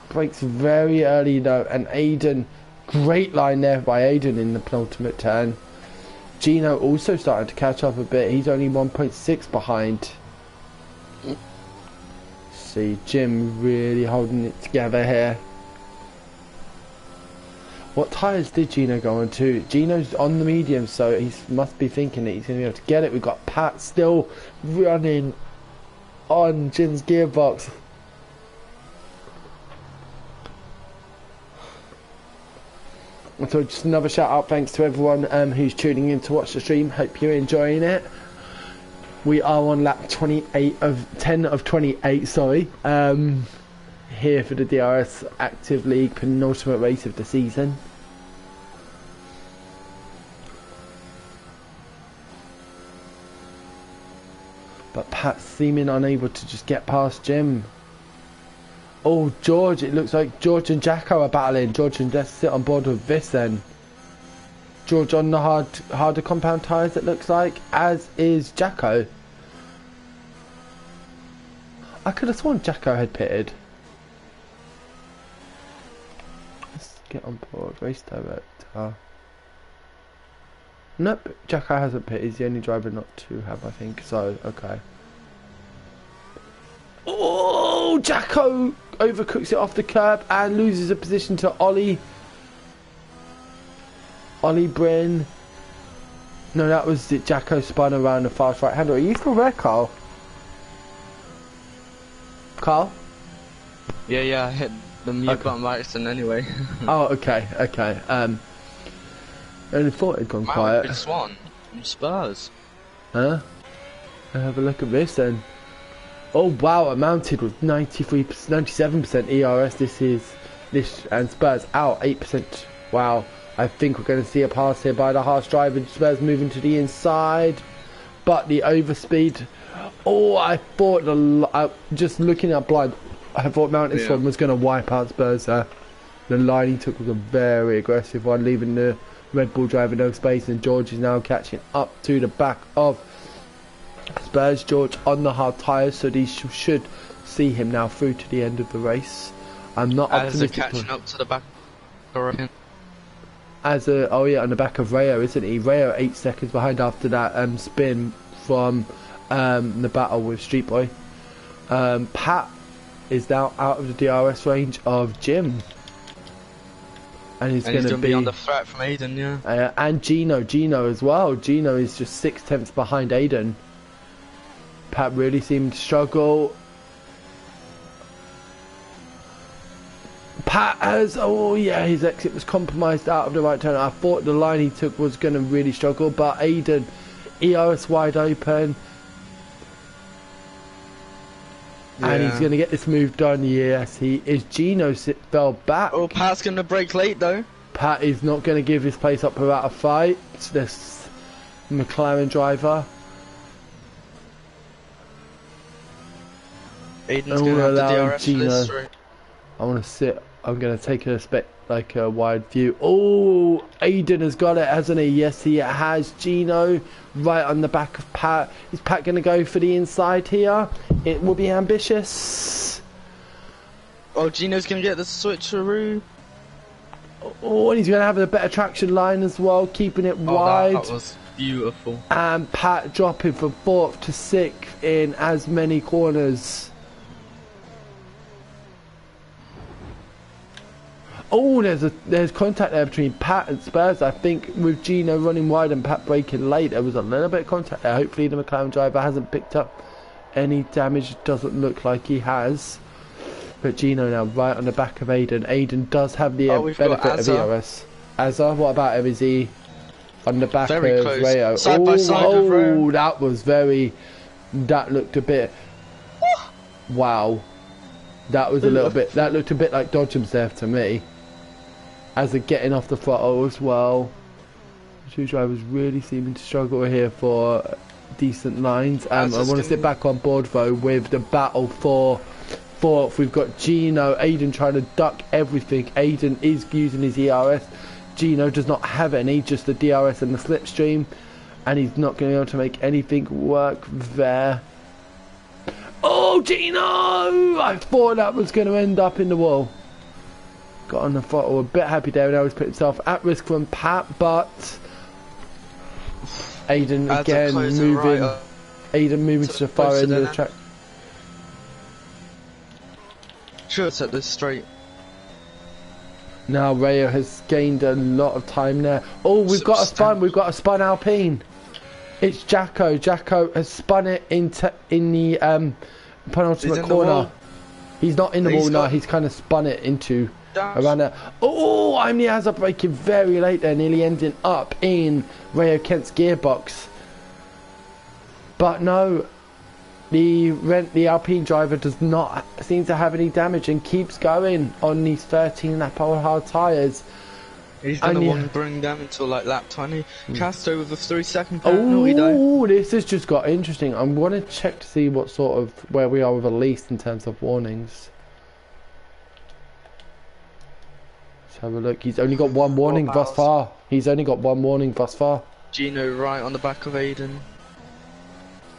breaks very early though, and Aiden, great line there by Aiden in the penultimate turn. Gino also starting to catch up a bit. He's only 1.6 behind. See Jim really holding it together here. What tyres did Gino go on to? Gino's on the medium, so he must be thinking that he's going to be able to get it. We've got Pat still running on Jim's gearbox. So just another shout out, thanks to everyone who's tuning in to watch the stream. Hope you're enjoying it. We are on lap 10 of 28, sorry. Here for the DRS Active League penultimate race of the season. But Pat seeming unable to just get past Jim. Oh, George, it looks like George and Jacko are battling. George and Jess sit on board with this then. George on the harder compound tyres, it looks like, as is Jacko. I could have sworn Jacko had pitted. Let's get on board. Race director. Nope, Jacko hasn't pitted. He's the only driver not to have, I think. So, okay. Oh, Jacko overcooks it off the curb and loses a position to Ollie Bryn. No, that was it. Jacko spun around the fast right hander. Are you still there, Carl? Carl? Yeah, I hit the mute button by accident anyway. Oh, okay. I only thought it'd gone quiet. Big Swan from Spurs. Huh? Have a look at this then. Oh wow, it mounted with 97% ERS. This and Spurs out 8%. Wow, I think we're going to see a pass here by the Haas driver. Spurs moving to the inside, but the overspeed. Oh, I thought just looking at blind, I thought Mountain Swan was going to wipe out Spurs there. The line he took was a very aggressive one, leaving the Red Bull driver no space, and George is now catching up to the back of Spurs. George on the hard tyres, so these should see him now through to the end of the race. I'm not optimistic. Catching up to the back. On the back of Rayo, isn't he? Rayo 8 seconds behind after that spin from the battle with Street Boy. Pat is now out of the DRS range of Jim. And he's And going to be under threat from Aiden, yeah. And Gino as well. Gino is just 6 tenths behind Aiden. Pat really seemed to struggle. Pat has, oh yeah, his exit was compromised out of the right turn. I thought the line he took was going to really struggle, but Aiden, ERS wide open. Yeah. And he's going to get this move done. Yes, he is. Gino fell back. Oh, Pat's going to break late though. Pat is not going to give his place up without a fight. It's this McLaren driver. Aiden's going to have the DRS Gino. for this straight. I want to sit. I'm going to take a wide view. Oh, Aiden has got it, hasn't he? Yes, he has. Gino right on the back of Pat. Is Pat going to go for the inside here? It will be ambitious. Oh, Gino's going to get the switcheroo. Oh, and he's going to have a better traction line as well, keeping it wide. That was beautiful. And Pat dropping from 4th to 6th in as many corners. Oh, there's contact there between Pat and Spurs. I think with Gino running wide and Pat breaking late, there was a little bit of contact there. Hopefully the McLaren driver hasn't picked up any damage. Doesn't look like he has. But Gino now right on the back of Aiden. Aiden does have the benefit of ERS. Azza, what about him? Is he on the back very of close. Rayo? Side by side with Rayo. That was very... That looked a bit... Wow. That was a little bit... That looked a bit like Dodgems there to me. As they're getting off the throttle as well. The two drivers really seeming to struggle here for decent lines. I want to sit back on board though with the battle for 4th. We've got Gino, Aiden trying to duck everything. Aiden is using his ERS. Gino does not have any, just the DRS and the slipstream. And he's not going to be able to make anything work there. Oh, Gino! I thought that was going to end up in the wall. Got on the throttle, a bit happy there, now he's put himself at risk from Pat, but Aiden again moving, Aiden moving to the far end of the track. Sure, set this straight. Now Rayo has gained a lot of time there. Oh, we've got a spun Alpine. It's Jacko. Jacko has spun it in the penultimate corner. He's not in the wall now, he's kind of spun it into around there. Oh, Imni has a braking very late there, nearly ending up in Rayo Kent's gearbox. But no, the Alpine driver does not seem to have any damage and keeps going on these 13 lap old hard tyres. He's going to want to bring them until like lap 20. Castro with a 3-second penalty though. Oh, this has just got interesting. I'm going to check to see what sort of where we are with release in terms of warnings. Let's have a look. He's only got one warning thus far. He's only got one warning thus far. Gino right on the back of Aiden.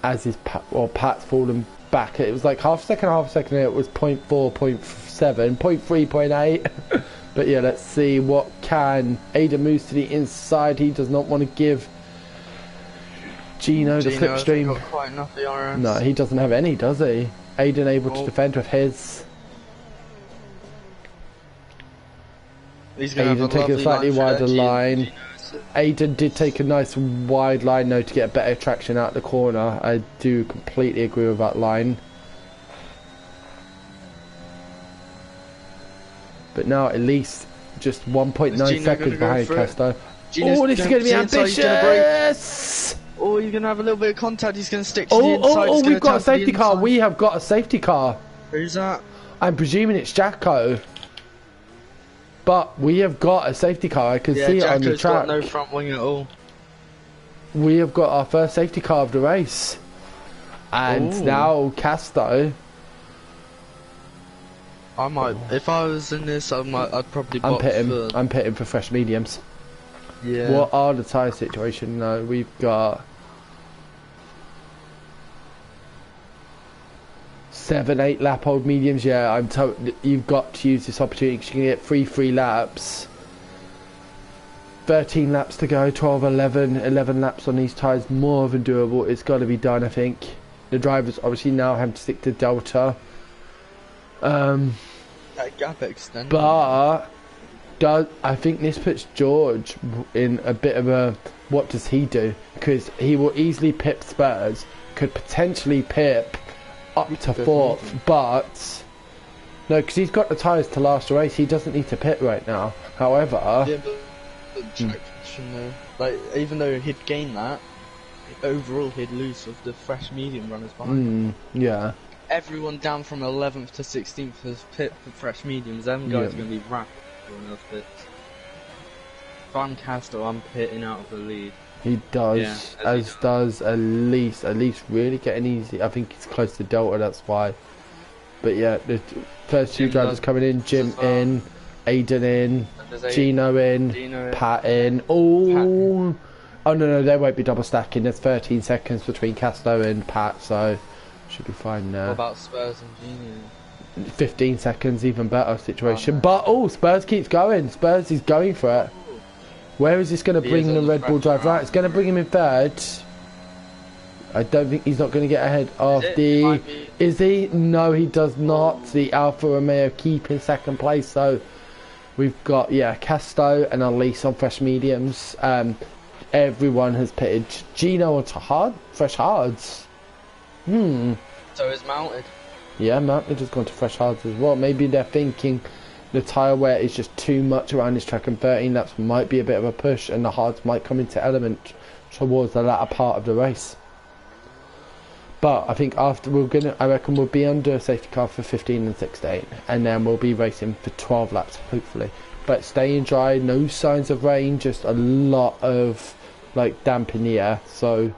As is Pat's fallen back. It was like half a second. It was 0.4, 0.7, 0.3, 0.8. But yeah, let's see what can. Aiden moves to the inside. He does not want to give Gino the slipstream. Got quite enough DRS. No, he doesn't have any, does he? Aiden able to defend with his. Aiden taking a slightly wider line. Aiden did take a nice wide line though to get better traction out the corner. I do completely agree with that line. But now at least just 1.9 seconds behind Castro. Oh, this is going to be ambitious! Oh, you're going to have a little bit of contact. He's going to stick to the inside. Oh, we've got a safety car. We have got a safety car. Who's that? I'm presuming it's Jacko. But we have got a safety car. I can see it on the track. Got no front wing at all. We have got our first safety car of the race. And now Castro. I might, if I was in this, I'd probably box I'm pitting for fresh mediums. Yeah. What are the tyre situation? No, we've got 7, 8 lap old mediums. Yeah, you've got to use this opportunity because you can get free laps. 13 laps to go, 12, 11 laps on these tyres, more than doable. It's got to be done, I think. The drivers obviously now have to stick to Delta. That gap extended. But I think this puts George in a bit of a what does he do? Because he will easily pip Spurs, could potentially pip up to 4th, but no, because he's got the tyres to last the race. He doesn't need to pit right now. However, yeah, but track position though, like even though he'd gain that, overall he'd lose with the fresh medium runners behind. Yeah. Everyone down from 11th to 16th has pit for fresh mediums. Them guys are going to be rapid. If I'm Castro, I'm pitting out of the lead. He does, as does Elise. Elise really getting easy. I think he's close to Delta, that's why. But yeah, the first two drivers coming in, Jim in, Aiden in, Gino in, Pat in. Oh no, they won't be double stacking. There's 13 seconds between Castro and Pat, so should be fine now. What about Spurs and Gino? 15 seconds, even better situation. But Spurs keeps going. Spurs is going for it. Where is this going to bring the Red Bull driver? Right, it's going to bring him in 3rd. I don't think he's not going to get ahead of the... Is he? No, he does not. The Alfa Romeo keep in 2nd place. So we've got, Casto and Elise on fresh mediums. Everyone has pitted. Gino on fresh hards. So is Mounted. Yeah, Mounted has gone to fresh hards as well. Maybe they're thinking the tyre wear is just too much around this track, and 13, that might be a bit of a push, and the hards might come into element towards the latter part of the race. But I think after I reckon we'll be under a safety car for 15 and 16, and then we'll be racing for 12 laps, hopefully. But staying dry, no signs of rain, just a lot of like damp in the air. So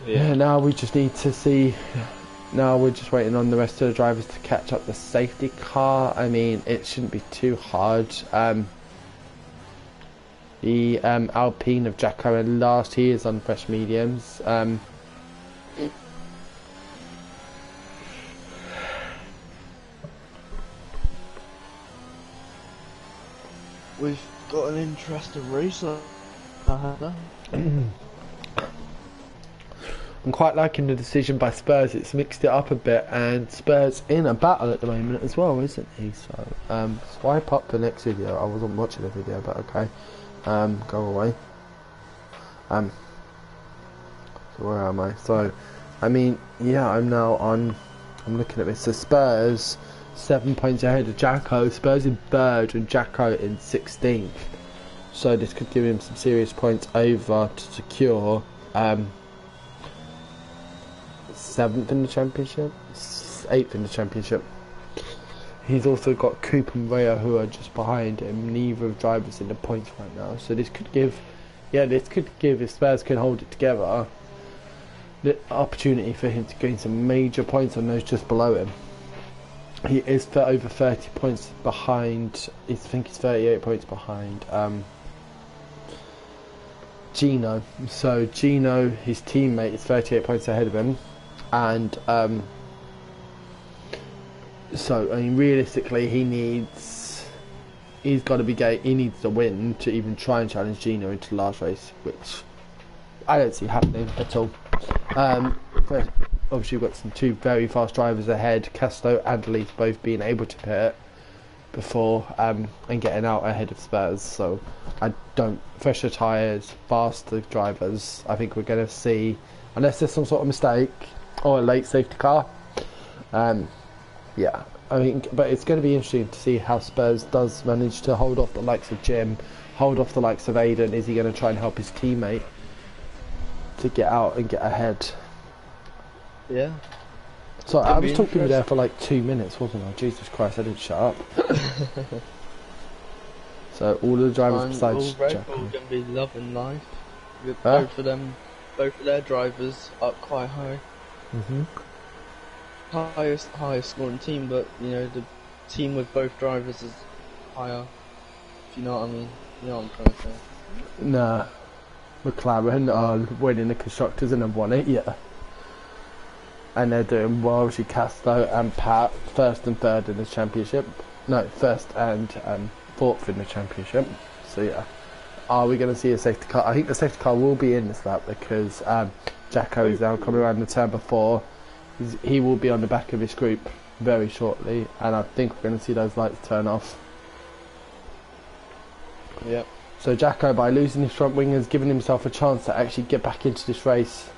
yeah, now we just need to see. Now we're just waiting on the rest of the drivers to catch up the safety car. I mean, it shouldn't be too hard. The Alpine of Jacko and last, he is on fresh mediums. We've got an interesting race. I'm quite liking the decision by Spurs. It's mixed it up a bit, and Spurs in a battle at the moment as well, isn't he? So swipe up the next video. I wasn't watching the video, but okay. Go away. So where am I? So I mean, yeah, I'm looking at this. So Spurs 7 points ahead of Jacko. Spurs in 3rd and Jacko in 16th. So this could give him some serious points over to secure 7th in the championship, 8th in the championship. He's also got Coop and Rhea who are just behind him. Neither of drivers in the points right now. So this could give, if Spurs can hold it together, the opportunity for him to gain some major points on those just below him. He is for over 30 points behind. I think he's 38 points behind Gino. So Gino, his teammate, is 38 points ahead of him. And so I mean, realistically, he needs to win to even try and challenge Gino into the last race, which I don't see happening at all. Obviously we've got two very fast drivers ahead, Casto and Elise both being able to pit before and getting out ahead of Spurs. So fresher tyres, faster drivers, I think we're going to see, unless there's some sort of mistake or a late safety car. Yeah, I mean, but it's going to be interesting to see how Spurs does manage to hold off the likes of Jim, hold off the likes of Aiden. Is he going to try and help his teammate to get out and get ahead? Yeah. So I was talking there for like 2 minutes, wasn't I? Jesus Christ, I didn't shut up. So all the drivers besides Red Bull going to be loving life. With both of their drivers up quite high. Highest scoring team, but you know the team with both drivers is higher. If you know what I mean. You know what I'm trying to say. Nah, McLaren are winning the constructors and have won it, yeah. And they're doing well. Casto and Pat 1st and 3rd in the championship. No, 1st and 4th in the championship. So yeah, are we going to see a safety car? I think the safety car will be in this lap because Jacko is now coming around the turn before. He will be on the back of his group very shortly, and I think we're going to see those lights turn off. Yep. So Jacko, by losing his front wing, has given himself a chance to actually get back into this race.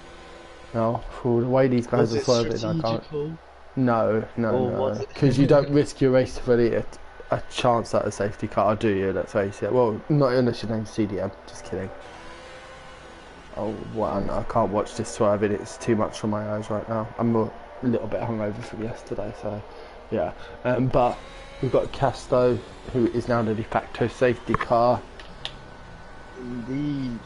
Now, for the way these guys are swerving, I can't. No, because you don't risk your race for a chance at a safety car, do you? Let's face it. Well, not unless your name's CDM. Just kidding. Oh, wow, I can't watch this swerving. It's too much for my eyes right now. I'm a little bit hungover from yesterday, so yeah. But we've got Casto, who is now the de facto safety car. Indeed.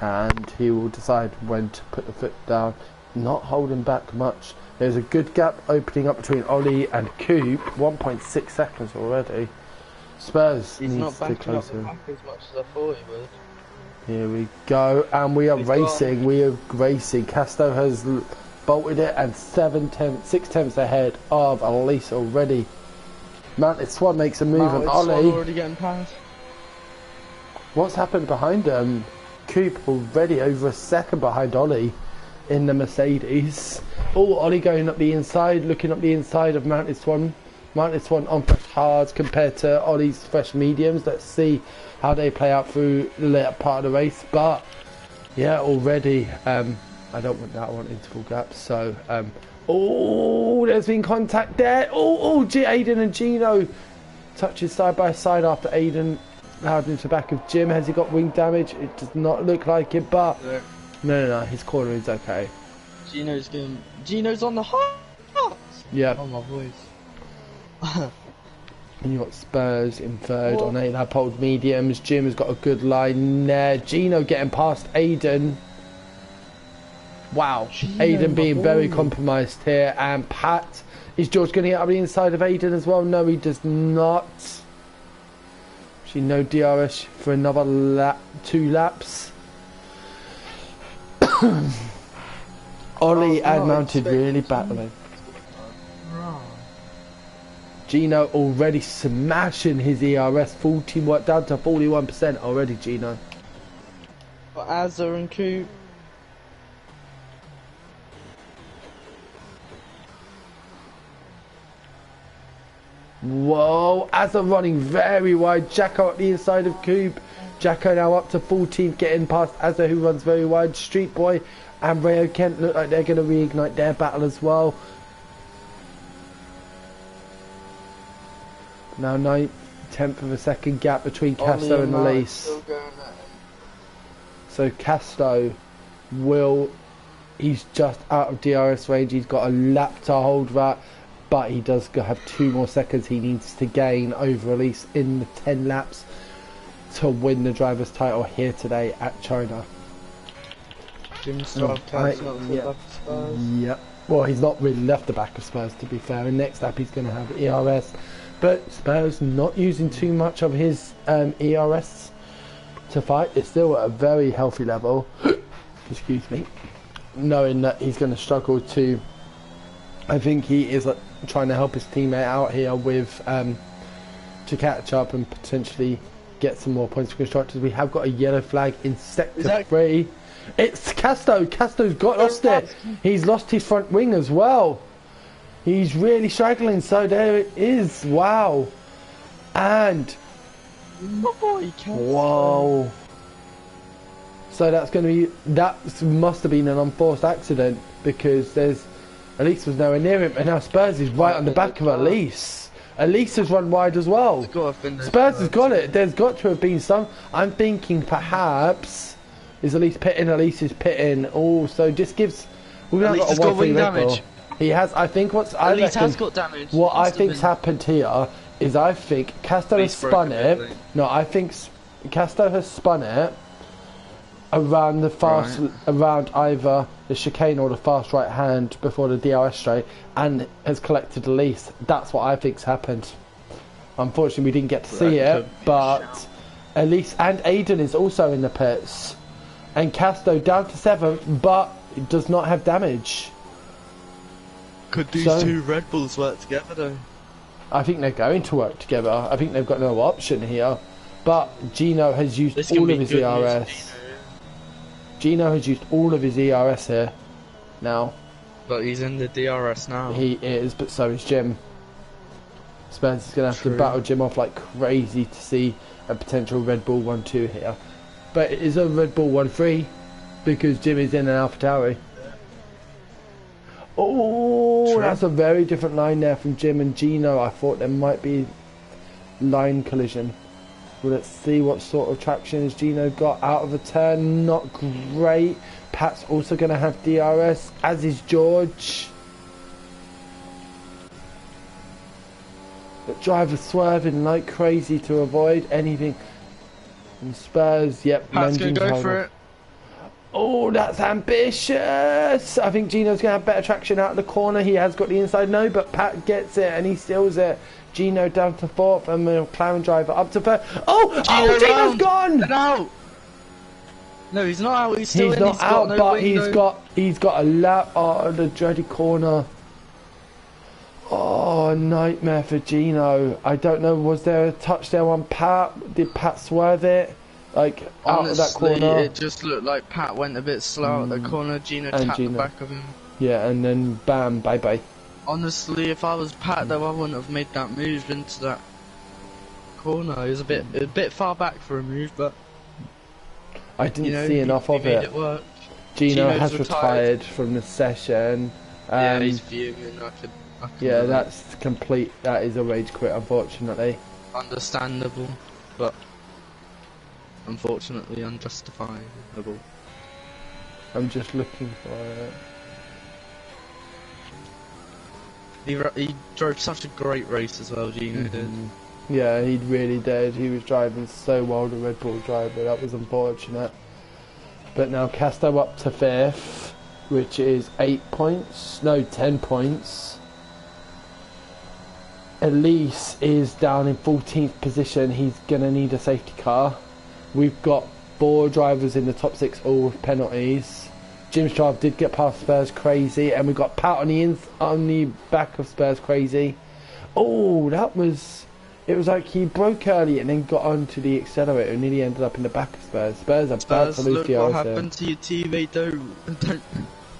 And he will decide when to put the foot down, not holding back much. There's a good gap opening up between Ollie and Coop, 1.6 seconds already. Spurs He's needs not to backing close up the him. pack as much as I thought he would. Here we go, and we are racing. We are racing. Casto has bolted it and 6 tenths ahead of Elise already. Mounted Swan makes a move on Ollie. Already getting past. What's happened behind them? Coop already over a second behind Ollie in the Mercedes. Oh, Ollie going up the inside, looking up the inside of Mounted Swan. Mounted Swan on fresh hards compared to Ollie's fresh mediums. Let's see how they play out through the later part of the race. But yeah, already I don't want that. I want interval gaps. So oh, there's been contact there. Aiden and Gino touches side by side after Aiden allowed into the back of Jim. Has he got wing damage? It does not look like it, but no, his corner is okay. Gino's on the hot. Yeah. Oh my voice. And you got Spurs in third on 8 lap old mediums. Jim has got a good line there. Gino getting past Aiden. Wow, Aiden being very compromised here. And Pat, is George going to get up the inside of Aiden as well? No, he does not. Actually, no DRS for another lap, 2 laps. Ollie and Mounted really battling. Gino already smashing his ERS, 14 down to 41% already. Gino. Got Azza and Coop. Whoa, Azza running very wide. Jacko at the inside of Coop. Jacko now up to 14th, getting past Azza, who runs very wide. Street Boy and Rayo Kent look like they're going to reignite their battle as well. Now 9th, 10th of a second gap between Casto and Elise. So Casto he's just out of DRS range. He's got a lap to hold that, but he does have 2 more seconds he needs to gain over Elise in the 10 laps to win the driver's title here today at China. Yep. Well, he's not really left the back of Spurs, to be fair, and next up he's going to have ERS. But Spurs not using too much of his ERS to fight. It's still at a very healthy level. Excuse me. Knowing that he's going to struggle to... I think he is trying to help his teammate out here with to catch up and potentially get some more points for constructors. We have got a yellow flag in sector 3. It's Casto. Casto's lost it. He's lost his front wing as well. He's really struggling, so there it is. Wow. And whoa. So that's going to be, that must have been an unforced accident, because Elise was nowhere near him, and now Spurs is right on the back of Elise. Elise has run wide as well. Spurs has got it. There's got to have been some. I'm thinking perhaps is Elise pitting. Elise is pitting. Oh, so just gives. We've now got a wing damage. He has. I think Elise has got damage. What I think's happened here is I think Casto has spun it. No, I think Casto has spun it around the fast, around either the chicane or the fast right hand before the DRS straight, and has collected Elise. That's what I think's happened. Unfortunately, we didn't get to see it, but Elise and Aiden is also in the pits, and Casto down to 7th, but it does not have damage. Could these two Red Bulls work together though? I think they're going to work together. I think they've got no option here. But Gino has used all of his ERS. Gino has used all of his ERS here now. But he's in the DRS now. He is, but so is Jim. Spurs is going to have to battle Jim off like crazy to see a potential Red Bull 1-2 here. But it is a Red Bull 1-3 because Jim is in an AlphaTauri. Oh, that's a very different line there from Jim and Gino. I thought there might be line collision. Well, let's see what sort of traction has Gino got out of a turn. Not great. Pat's also going to have DRS, as is George. The driver swerving like crazy to avoid anything. And Spurs, yep. Pat's going to go for it. Oh, that's ambitious. I think Gino's going to have better traction out of the corner. He has got the inside, no, but Pat gets it and he steals it. Gino down to 4th and the McLaren driver up to 3rd. Oh, Gino's gone! No, he's not out. He's still in. He's not out, but he's got a lap on the dreaded corner. Oh, nightmare for Gino. I don't know, was there a touch there on Pat? Did Pat swerve it? Like, out of that corner? It just looked like Pat went a bit slow at the corner. Gino tapped the back of him. Yeah, and then bam, bye-bye. Honestly, if I was Pat though, I wouldn't have made that move into that corner. It was a bit far back for a move, but I didn't see enough of it. Gino has retired from the session. Yeah, he's fuming. Yeah, that's complete. That is a rage quit, unfortunately. Understandable, but unfortunately unjustifiable. I'm just looking for it. He drove such a great race as well, Gino did. Yeah, he really did. He was driving so well, the Red Bull driver. That was unfortunate. But now Casto up to 5th, which is 8 points. No, 10 points. Elise is down in 14th position. He's going to need a safety car. We've got 4 drivers in the top 6, all with penalties. Jim Straub did get past Spurs Crazy, and we've got Pat on the back of Spurs Crazy. Oh, it was like he broke early and then got onto the accelerator and nearly ended up in the back of Spurs. Spurs are about to lose the look what happened to your teammate,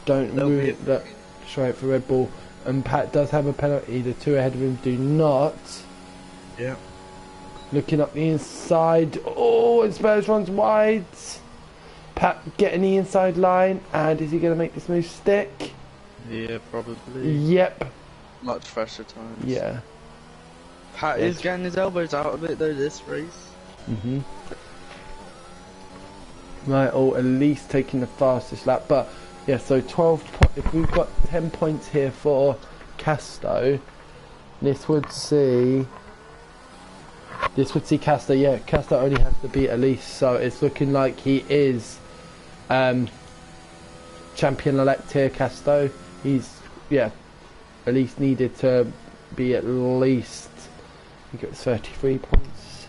don't ruin that straight for Red Bull. And Pat does have a penalty. The 2 ahead of him do not. Yeah. Looking up the inside. Oh, and Spurs runs wide. Pat getting the inside line. And is he going to make this move stick? Yeah, probably. Yep. Much fresher times. Yeah. Pat is getting his elbows out of it though this race. Right, or at least taking the fastest lap. But yeah, so 12 if we've got 10 points here for Casto, this would see Casto. Yeah, Casto only has to beat Elise, so it's looking like he is champion-elect here, Casto. He's, yeah, Elise needed to be at least, he got 33 points,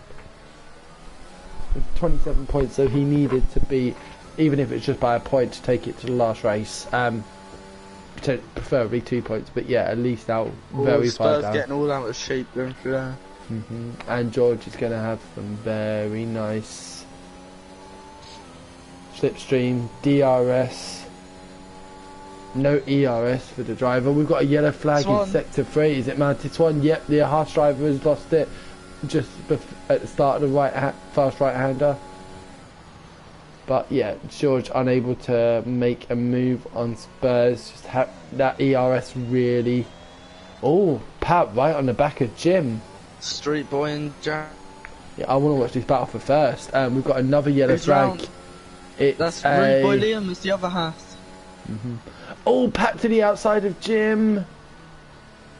27 points, so he needed to be, even if it's just by a point, to take it to the last race. Preferably 2 points, but yeah, at least out very far down. Getting all out of shape going through there. And George is going to have some very nice slipstream, DRS, no ERS for the driver. We've got a yellow flag in sector 3. Is it Mounted Swan? Yep, the Haas driver has lost it just at the start of the fast right-hander. But yeah, George unable to make a move on Spurs. Just have that ERS really. Oh, Pat right on the back of Jim. Street Boy and Jack. Yeah, I want to watch this battle for first. We've got another yellow flag. That's Rude Boy Liam is the other half. Oh, Pat to the outside of Jim.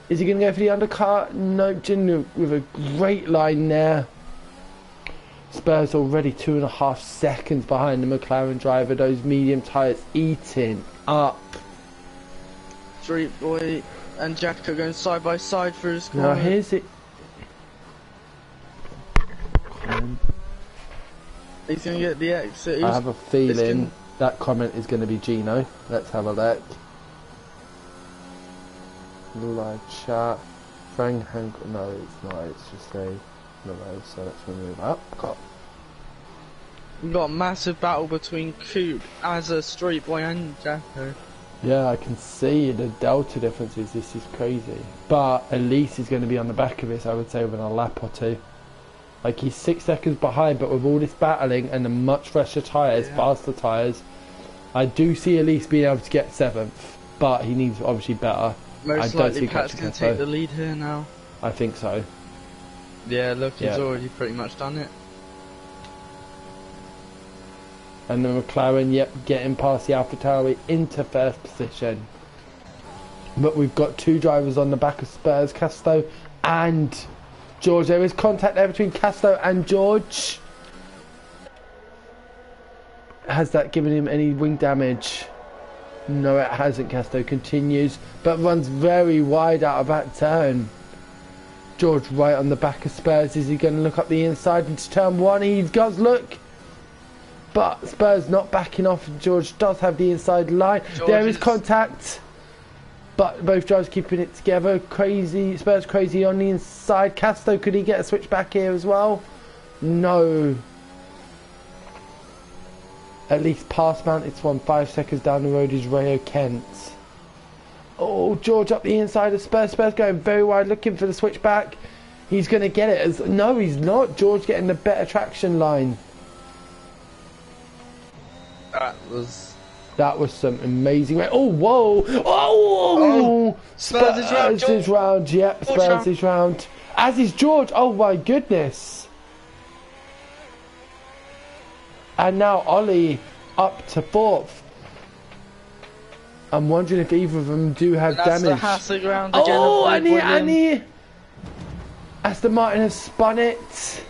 Is he going to go for the undercut? No, Jim with a great line there. Spurs already 2.5 seconds behind the McLaren driver. Those medium tyres eating up. Street Boy and Jack are going side by side through his corner. Now here's it. He's going to get the exit. I have a feeling that comment is going to be Gino. Let's have a look. Live chat. Frank Hank. No, it's not. It's just a. No, so let's move up. We've got a massive battle between Coop, Azza, Street Boy and Jacko. Yeah, I can see the delta differences. This is crazy. But at least he's going to be on the back of this, I would say, within a lap or two. Like, he's 6 seconds behind, but with all this battling and the much fresher tyres, faster tyres, I do see Elise being able to get 7th. But he needs obviously better. Most likely Pat's going to take the lead here now. I think so. Yeah, look, he's already pretty much done it. And the McLaren, yep, getting past the AlphaTauri into first position. But we've got 2 drivers on the back of Spurs, Casto and George. There is contact there between Casto and George. Has that given him any wing damage? No, it hasn't. Casto continues, but runs very wide out of that turn. George right on the back of Spurs. Is he going to look up the inside into turn 1? He does look. But Spurs not backing off. George does have the inside line. There is contact. But both drivers keeping it together. Crazy. Spurs crazy on the inside. Casto, could he get a switch back here as well? No. At least past Mounted Swan. 5 seconds down the road is Rayo Kent. Oh, George up the inside of Spurs. Spurs going very wide, looking for the switch back. He's going to get it. No, he's not. George getting the better traction line. That was some amazing. Oh, whoa! Oh! Spurs is round. Spurs is round. Yep, Spurs is round. As is George. Oh my goodness! And now Ollie up to 4th. I'm wondering if either of them do have damage. Oh, and he Aston Martin has spun it.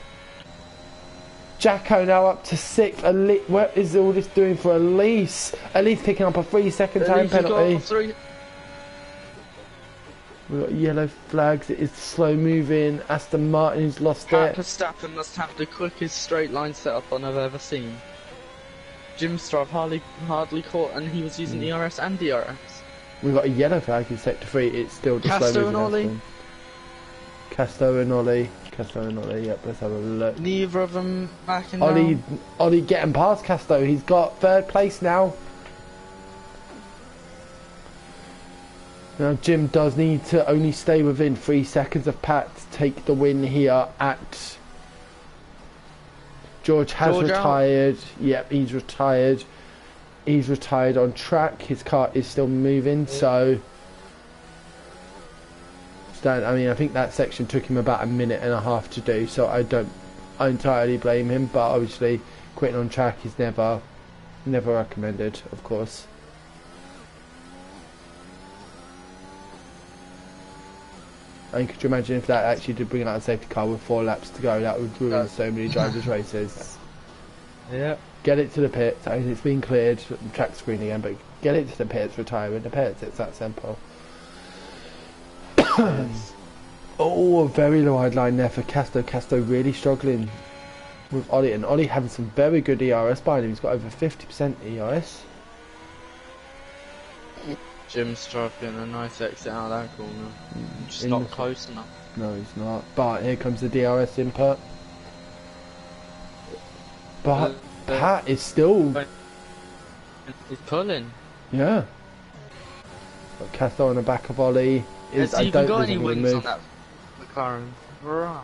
Jacko now up to 6th. What is all this doing for Elise? Elise picking up a 3-second time penalty. We've got yellow flags. It is slow moving. Aston Martin's lost it. Verstappen must have the quickest straight line setup I've ever seen. Jim Straub hardly caught, and he was using ERS and DRS. We've got a yellow flag in sector 3. It's still the slow moving. And Ollie. Casto and Ollie. Yep, let's have a look. Neither of them back in Ollie getting past Casto. He's got 3rd place now. Now Jim does need to only stay within 3 seconds of Pat to take the win here at... George has retired. Yep, he's retired. He's retired on track. His car is still moving, so... I mean, I think that section took him about 1.5 minutes to do, so I don't entirely blame him, but obviously quitting on track is never recommended, of course. And could you imagine if that actually did bring out a safety car with 4 laps to go? That would ruin so many drivers' races. Yeah. Get it to the pits. I mean, it's been cleared. Track screen again, but get it to the pits. Retire in the pits. It's that simple. Oh, a very low wide line there for Casto. Casto really struggling with Ollie, and Ollie having some very good ERS behind him. He's got over 50% ERS. Jim Straub getting a nice exit out of that corner. Just not close enough. No, he's not. But here comes the DRS input. But Pat is still... He's pulling. Yeah. Got Casto on the back of Ollie. Has he even got any wings on that McLaren? Hurrah.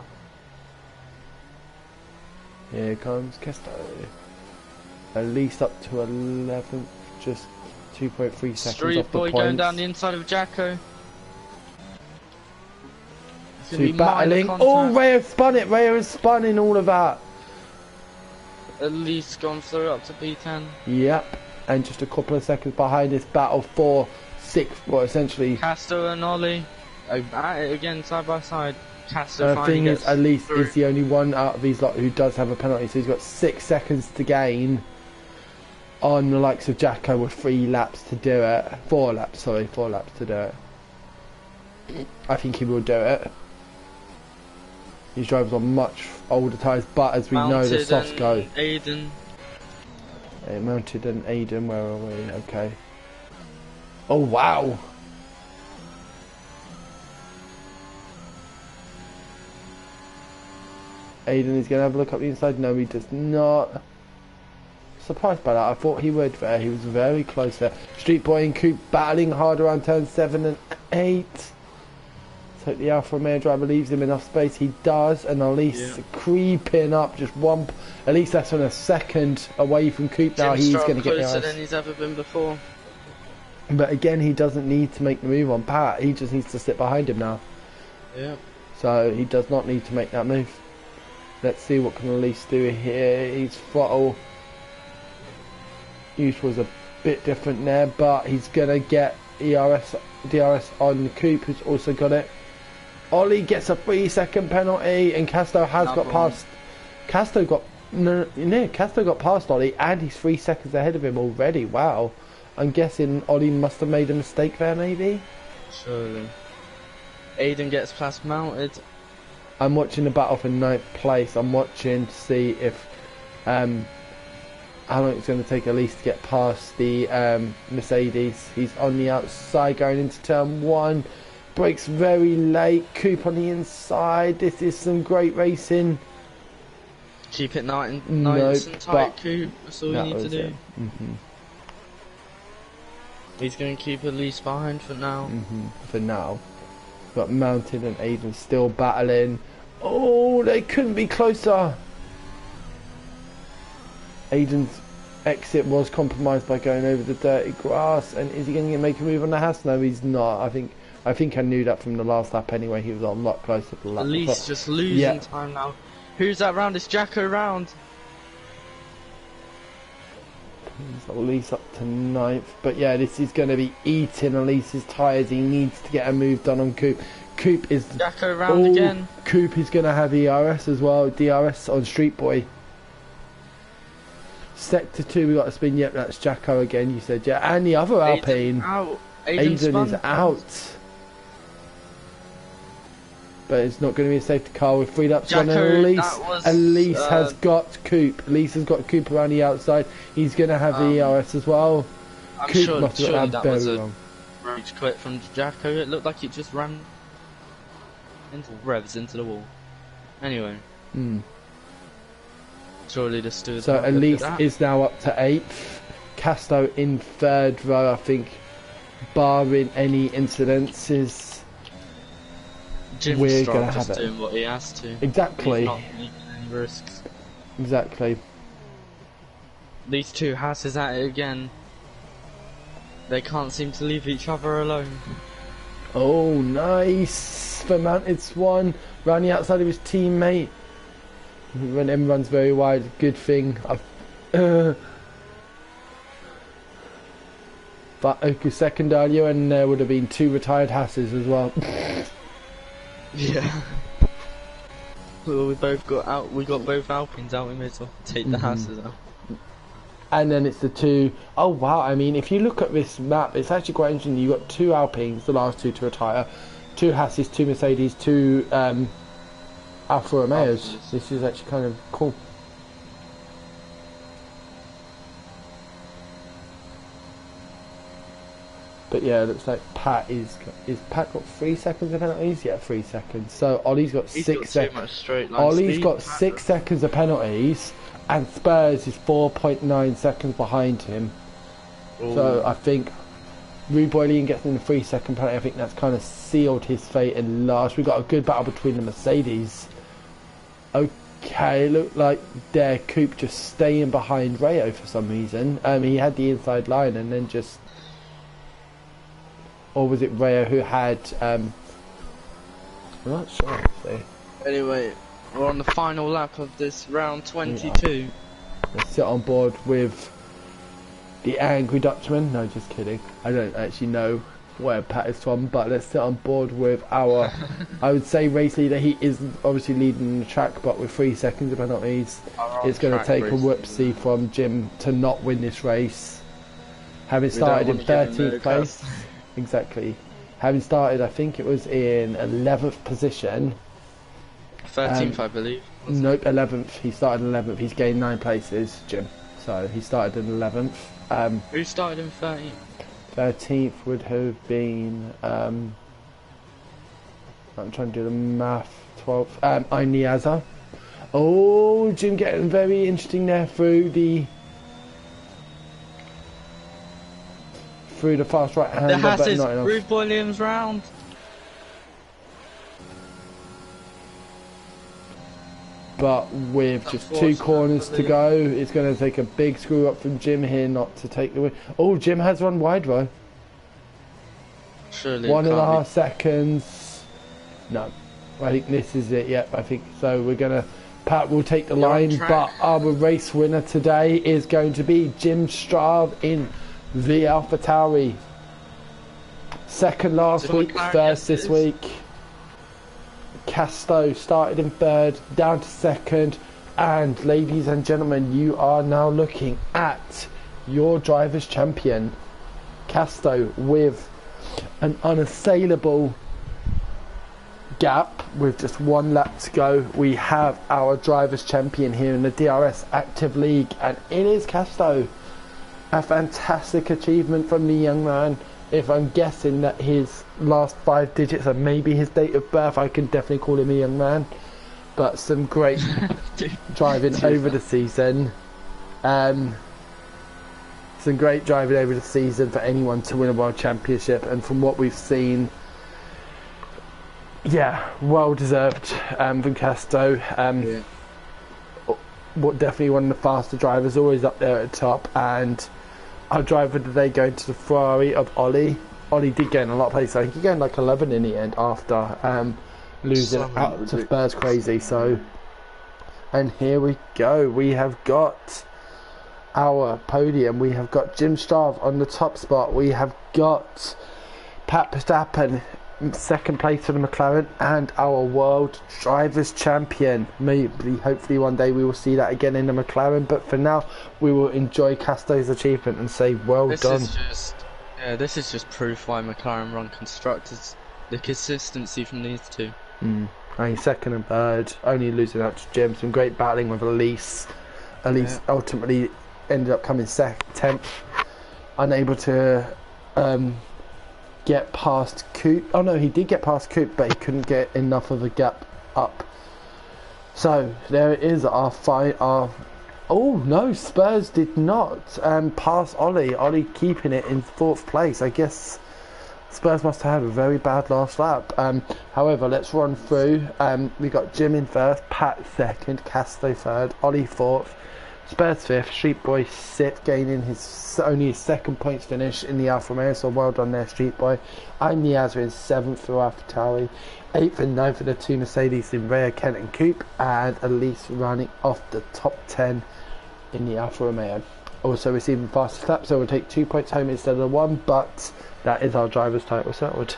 Here comes Casto. At least up to 11th, just 2.3 seconds Street off the boy points. going down the inside of Jacko. Two battling. Oh, Rayo spun it. Rayo has spun in all of that. At least gone through up to P10. Yep. And just a couple of seconds behind this battle for 6th, well, essentially. Casto and Ollie at it again, side by side. Casto The thing is, at least is the only one out of these lot who does have a penalty, so he's got 6 seconds to gain on the likes of Jacko with 3 laps to do it. 4 laps, sorry, 4 laps to do it. I think he will do it. These drivers on much older tyres, but as we know, the softs go. Aiden. Mounted and Aiden, where are we? Okay. Oh, wow. Aiden is going to have a look up the inside. No, he does not. surprised by that. I thought he would there. He was very close there. Street Boy and Coop battling hard around turns 7 and 8. So the Alfa Romeo driver leaves him enough space. He does, and Elise creeping up just one. At least that's on a second away from Coop now. He's going to get closer than he's ever been before. But again, he doesn't need to make the move on Pat. He just needs to sit behind him now. Yeah. So he does not need to make that move. Let's see what can Elise do here. His throttle use was a bit different there, but he's going to get DRS on the Coupe, who's also got it. Ollie gets a 3-second penalty, and Casto has got past. Casto got past Ollie, and he's 3 seconds ahead of him already. Wow, I'm guessing Ollie must have made a mistake there, maybe. Surely. Aiden gets past mounted. I'm watching the battle for 9th place. I'm watching to see if how long it's going to take Elise to get past the Mercedes. He's on the outside going into turn 1. Brakes very late. Coupe on the inside. This is some great racing. Keep it nice and tight, Coupe. That's all you need to do. He's going to keep Elise behind for now. For now. Got Mounted and Aiden still battling. Oh, they couldn't be closer. Aiden's exit was compromised by going over the dirty grass. And is he going to make a move on the Haas? No, he's not. I think I knew that from the last lap anyway. He was a lot closer to the lap. Elise just losing time now. Who's that round? It's Jacko round. Elise up to 9th, but yeah, this is going to be eating Elise's tyres. He needs to get a move done on Coupe. Coupe is Jacko round again. Coupe is going to have ERS as well. DRS on Street Boy. Sector 2, we got a spin. Yep, that's Jacko again. You said and the other Alpine. Aiden is out. But it's not going to be a safety car with 3 laps on. Elise has got Coupe. Elise has got Coupe around the outside. He's going to have the ERS as well. I'm Coupe must have got that was a rage quit from Jacko. It looked like it just ran into revs into the wall. Anyway. Surely the stewards. So Elise is now up to 8th. Casto in 3rd row, I think, barring any incidences. We're going to have it. Doing what he has to. Exactly. He's not taking any risks. Exactly. These two Hasses at it again. They can't seem to leave each other alone. Oh, nice for Mounted Swan. Round the outside of his teammate. When everyone's very wide, good thing. But a second earlier, and there would have been 2 retired Hasses as well. Yeah. Well, we both got out. We got both Alpines out. We may as well take the Hasses out. And then it's the 2. Oh wow! I mean, if you look at this map, it's actually quite interesting. You got 2 Alpines, the last 2 to retire, 2 Hasses, 2 Mercedes, 2 Alfa Romeos. This is actually kind of cool. But yeah, it looks like Pat is Pat got 3 seconds of penalties? Yeah, 3 seconds. So Ollie's got 6 seconds. Ollie's got 6 seconds of penalties, and Spurs is 4.9 seconds behind him. Ooh. So I think Rude Boylian gets in the 3-second penalty. I think that's kind of sealed his fate in last. We've got a good battle between the Mercedes. Okay, look like their Coupe just staying behind Rayo for some reason. He had the inside line and then just. Or was it Rayo who had, I'm not sure actually. Anyway, we're on the final lap of this round 22. Yeah. Let's sit on board with the Angry Dutchman. No, just kidding. I don't actually know where Pat is from, but let's sit on board with our, I would say, race leader. He is obviously leading the track, but with 3 seconds of penalties, it's going to take a whoopsie from Jim to not win this race. Having started in 13th place. Exactly. Having started, I think it was in 11th position. 13th, I believe. Nope, 11th. He started in 11th. He's gained 9 places, Jim. So he started in 11th. Who started in 13th? 13th would have been. I'm trying to do the math. 12th. Niaza. Oh, Jim getting very interesting there through the through the fast right The hander, but Haas is not enough. Ruth Williams round. But with just 2 corners to go, it's going to take a big screw up from Jim here not to take the win. Oh, Jim has run wide though. Surely 1.5 seconds. No, I think this is it. Yep, I think so. We're going to... Pat will take the line, but our race winner today is going to be Jim Straub in the AlphaTauri. Second last week, first this week. Casto started in third, down to second, and ladies and gentlemen, you are now looking at your driver's champion, Casto, with an unassailable gap with just 1 lap to go. We have our driver's champion here in the DRS Active League, and it is Casto. A fantastic achievement from the young man. If I'm guessing that his last 5 digits are maybe his date of birth, I can definitely call him a young man. But some great driving over the season. Some great driving over the season for anyone to win a world championship, and from what we've seen, yeah, well deserved from Casto. Definitely one of the faster drivers, always up there at the top, and our driver today going to the Ferrari of Ollie. Ollie did gain a lot of places. I think he gained like 11 in the end after losing out to Spurs Crazy. So, and here we go. We have got our podium. We have got Jim Straub on the top spot. We have got Pat Verstappen second place for the McLaren, and our world drivers champion. Maybe, hopefully one day we will see that again in the McLaren, but for now we will enjoy Casto's achievement and say well done. This is just proof why McLaren run constructors. The consistency from these two. Only second and third, only losing out to Jim. Some great battling with Elise. Elise ultimately ended up coming 10th, unable to get past Coop. Oh no, he did get past Coop, but he couldn't get enough of a gap up. So there it is, our fight. Oh no, Spurs did not pass Ollie. Ollie keeping it in 4th place. I guess Spurs must have had a very bad last lap. However, let's run through. We got Jim in 1st, Pat 2nd, Casto 3rd, Ollie 4th, Spurs 5th, Street Boy 6th, gaining only his 2nd points finish in the Alfa Romeo, so well done there, Street Boy. I'm Niazza in 7th for AlphaTauri, 8th and 9th for the 2 Mercedes in Rea, Kent and Coop, and Elise running off the top 10 in the Alfa Romeo. Also receiving fastest lap, so we'll take 2 points home instead of 1, but that is our driver's title settled.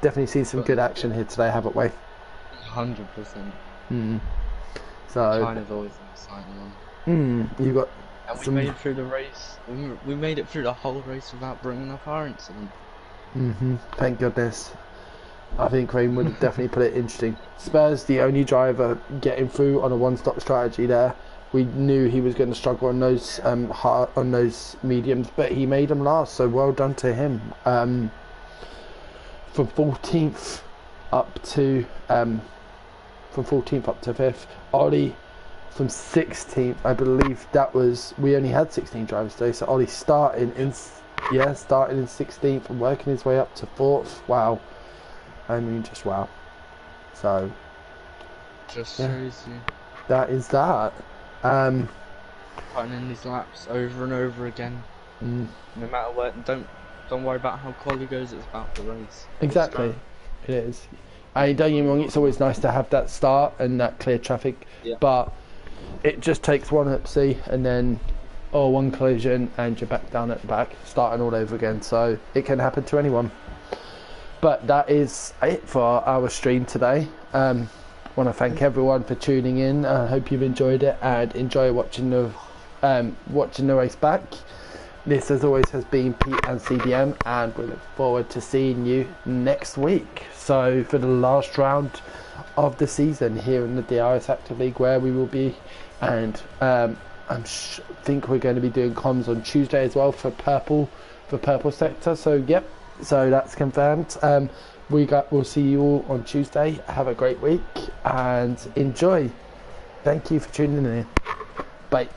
Definitely seen some good action here today, haven't we? 100%. So kind of always an exciting one. You got. And we made it through the race. We made it through the whole race without bringing up our incident. Thank goodness. I think Rain would have definitely put it interesting. Spurs, the only driver getting through on a one-stop strategy there. We knew he was going to struggle on those on those mediums, but he made them last. So well done to him. From 14th up to 5th. Ollie from 16th, I believe that was, we only had 16 drivers today, so Ollie starting in 16th and working his way up to 4th. Wow. I mean, just wow. So just shows you that is that. Putting in these laps over and over again. No matter what, don't worry about how quality goes, it's about the race. Exactly. It is. Don't get me wrong, it's always nice to have that start and that clear traffic, but it just takes one upsie and then one collision and you're back down at the back, starting all over again. So it can happen to anyone. But that is it for our stream today. Want to thank everyone for tuning in. I hope you've enjoyed it and enjoy watching the race back. This, as always, has been Pete and CDM, and we look forward to seeing you next week. So, for the last round of the season here in the DRS Active League, where we will be, and think we're going to be doing comms on Tuesday as well for purple sector. So, yep. So that's confirmed. We'll see you all on Tuesday. Have a great week and enjoy. Thank you for tuning in. Bye.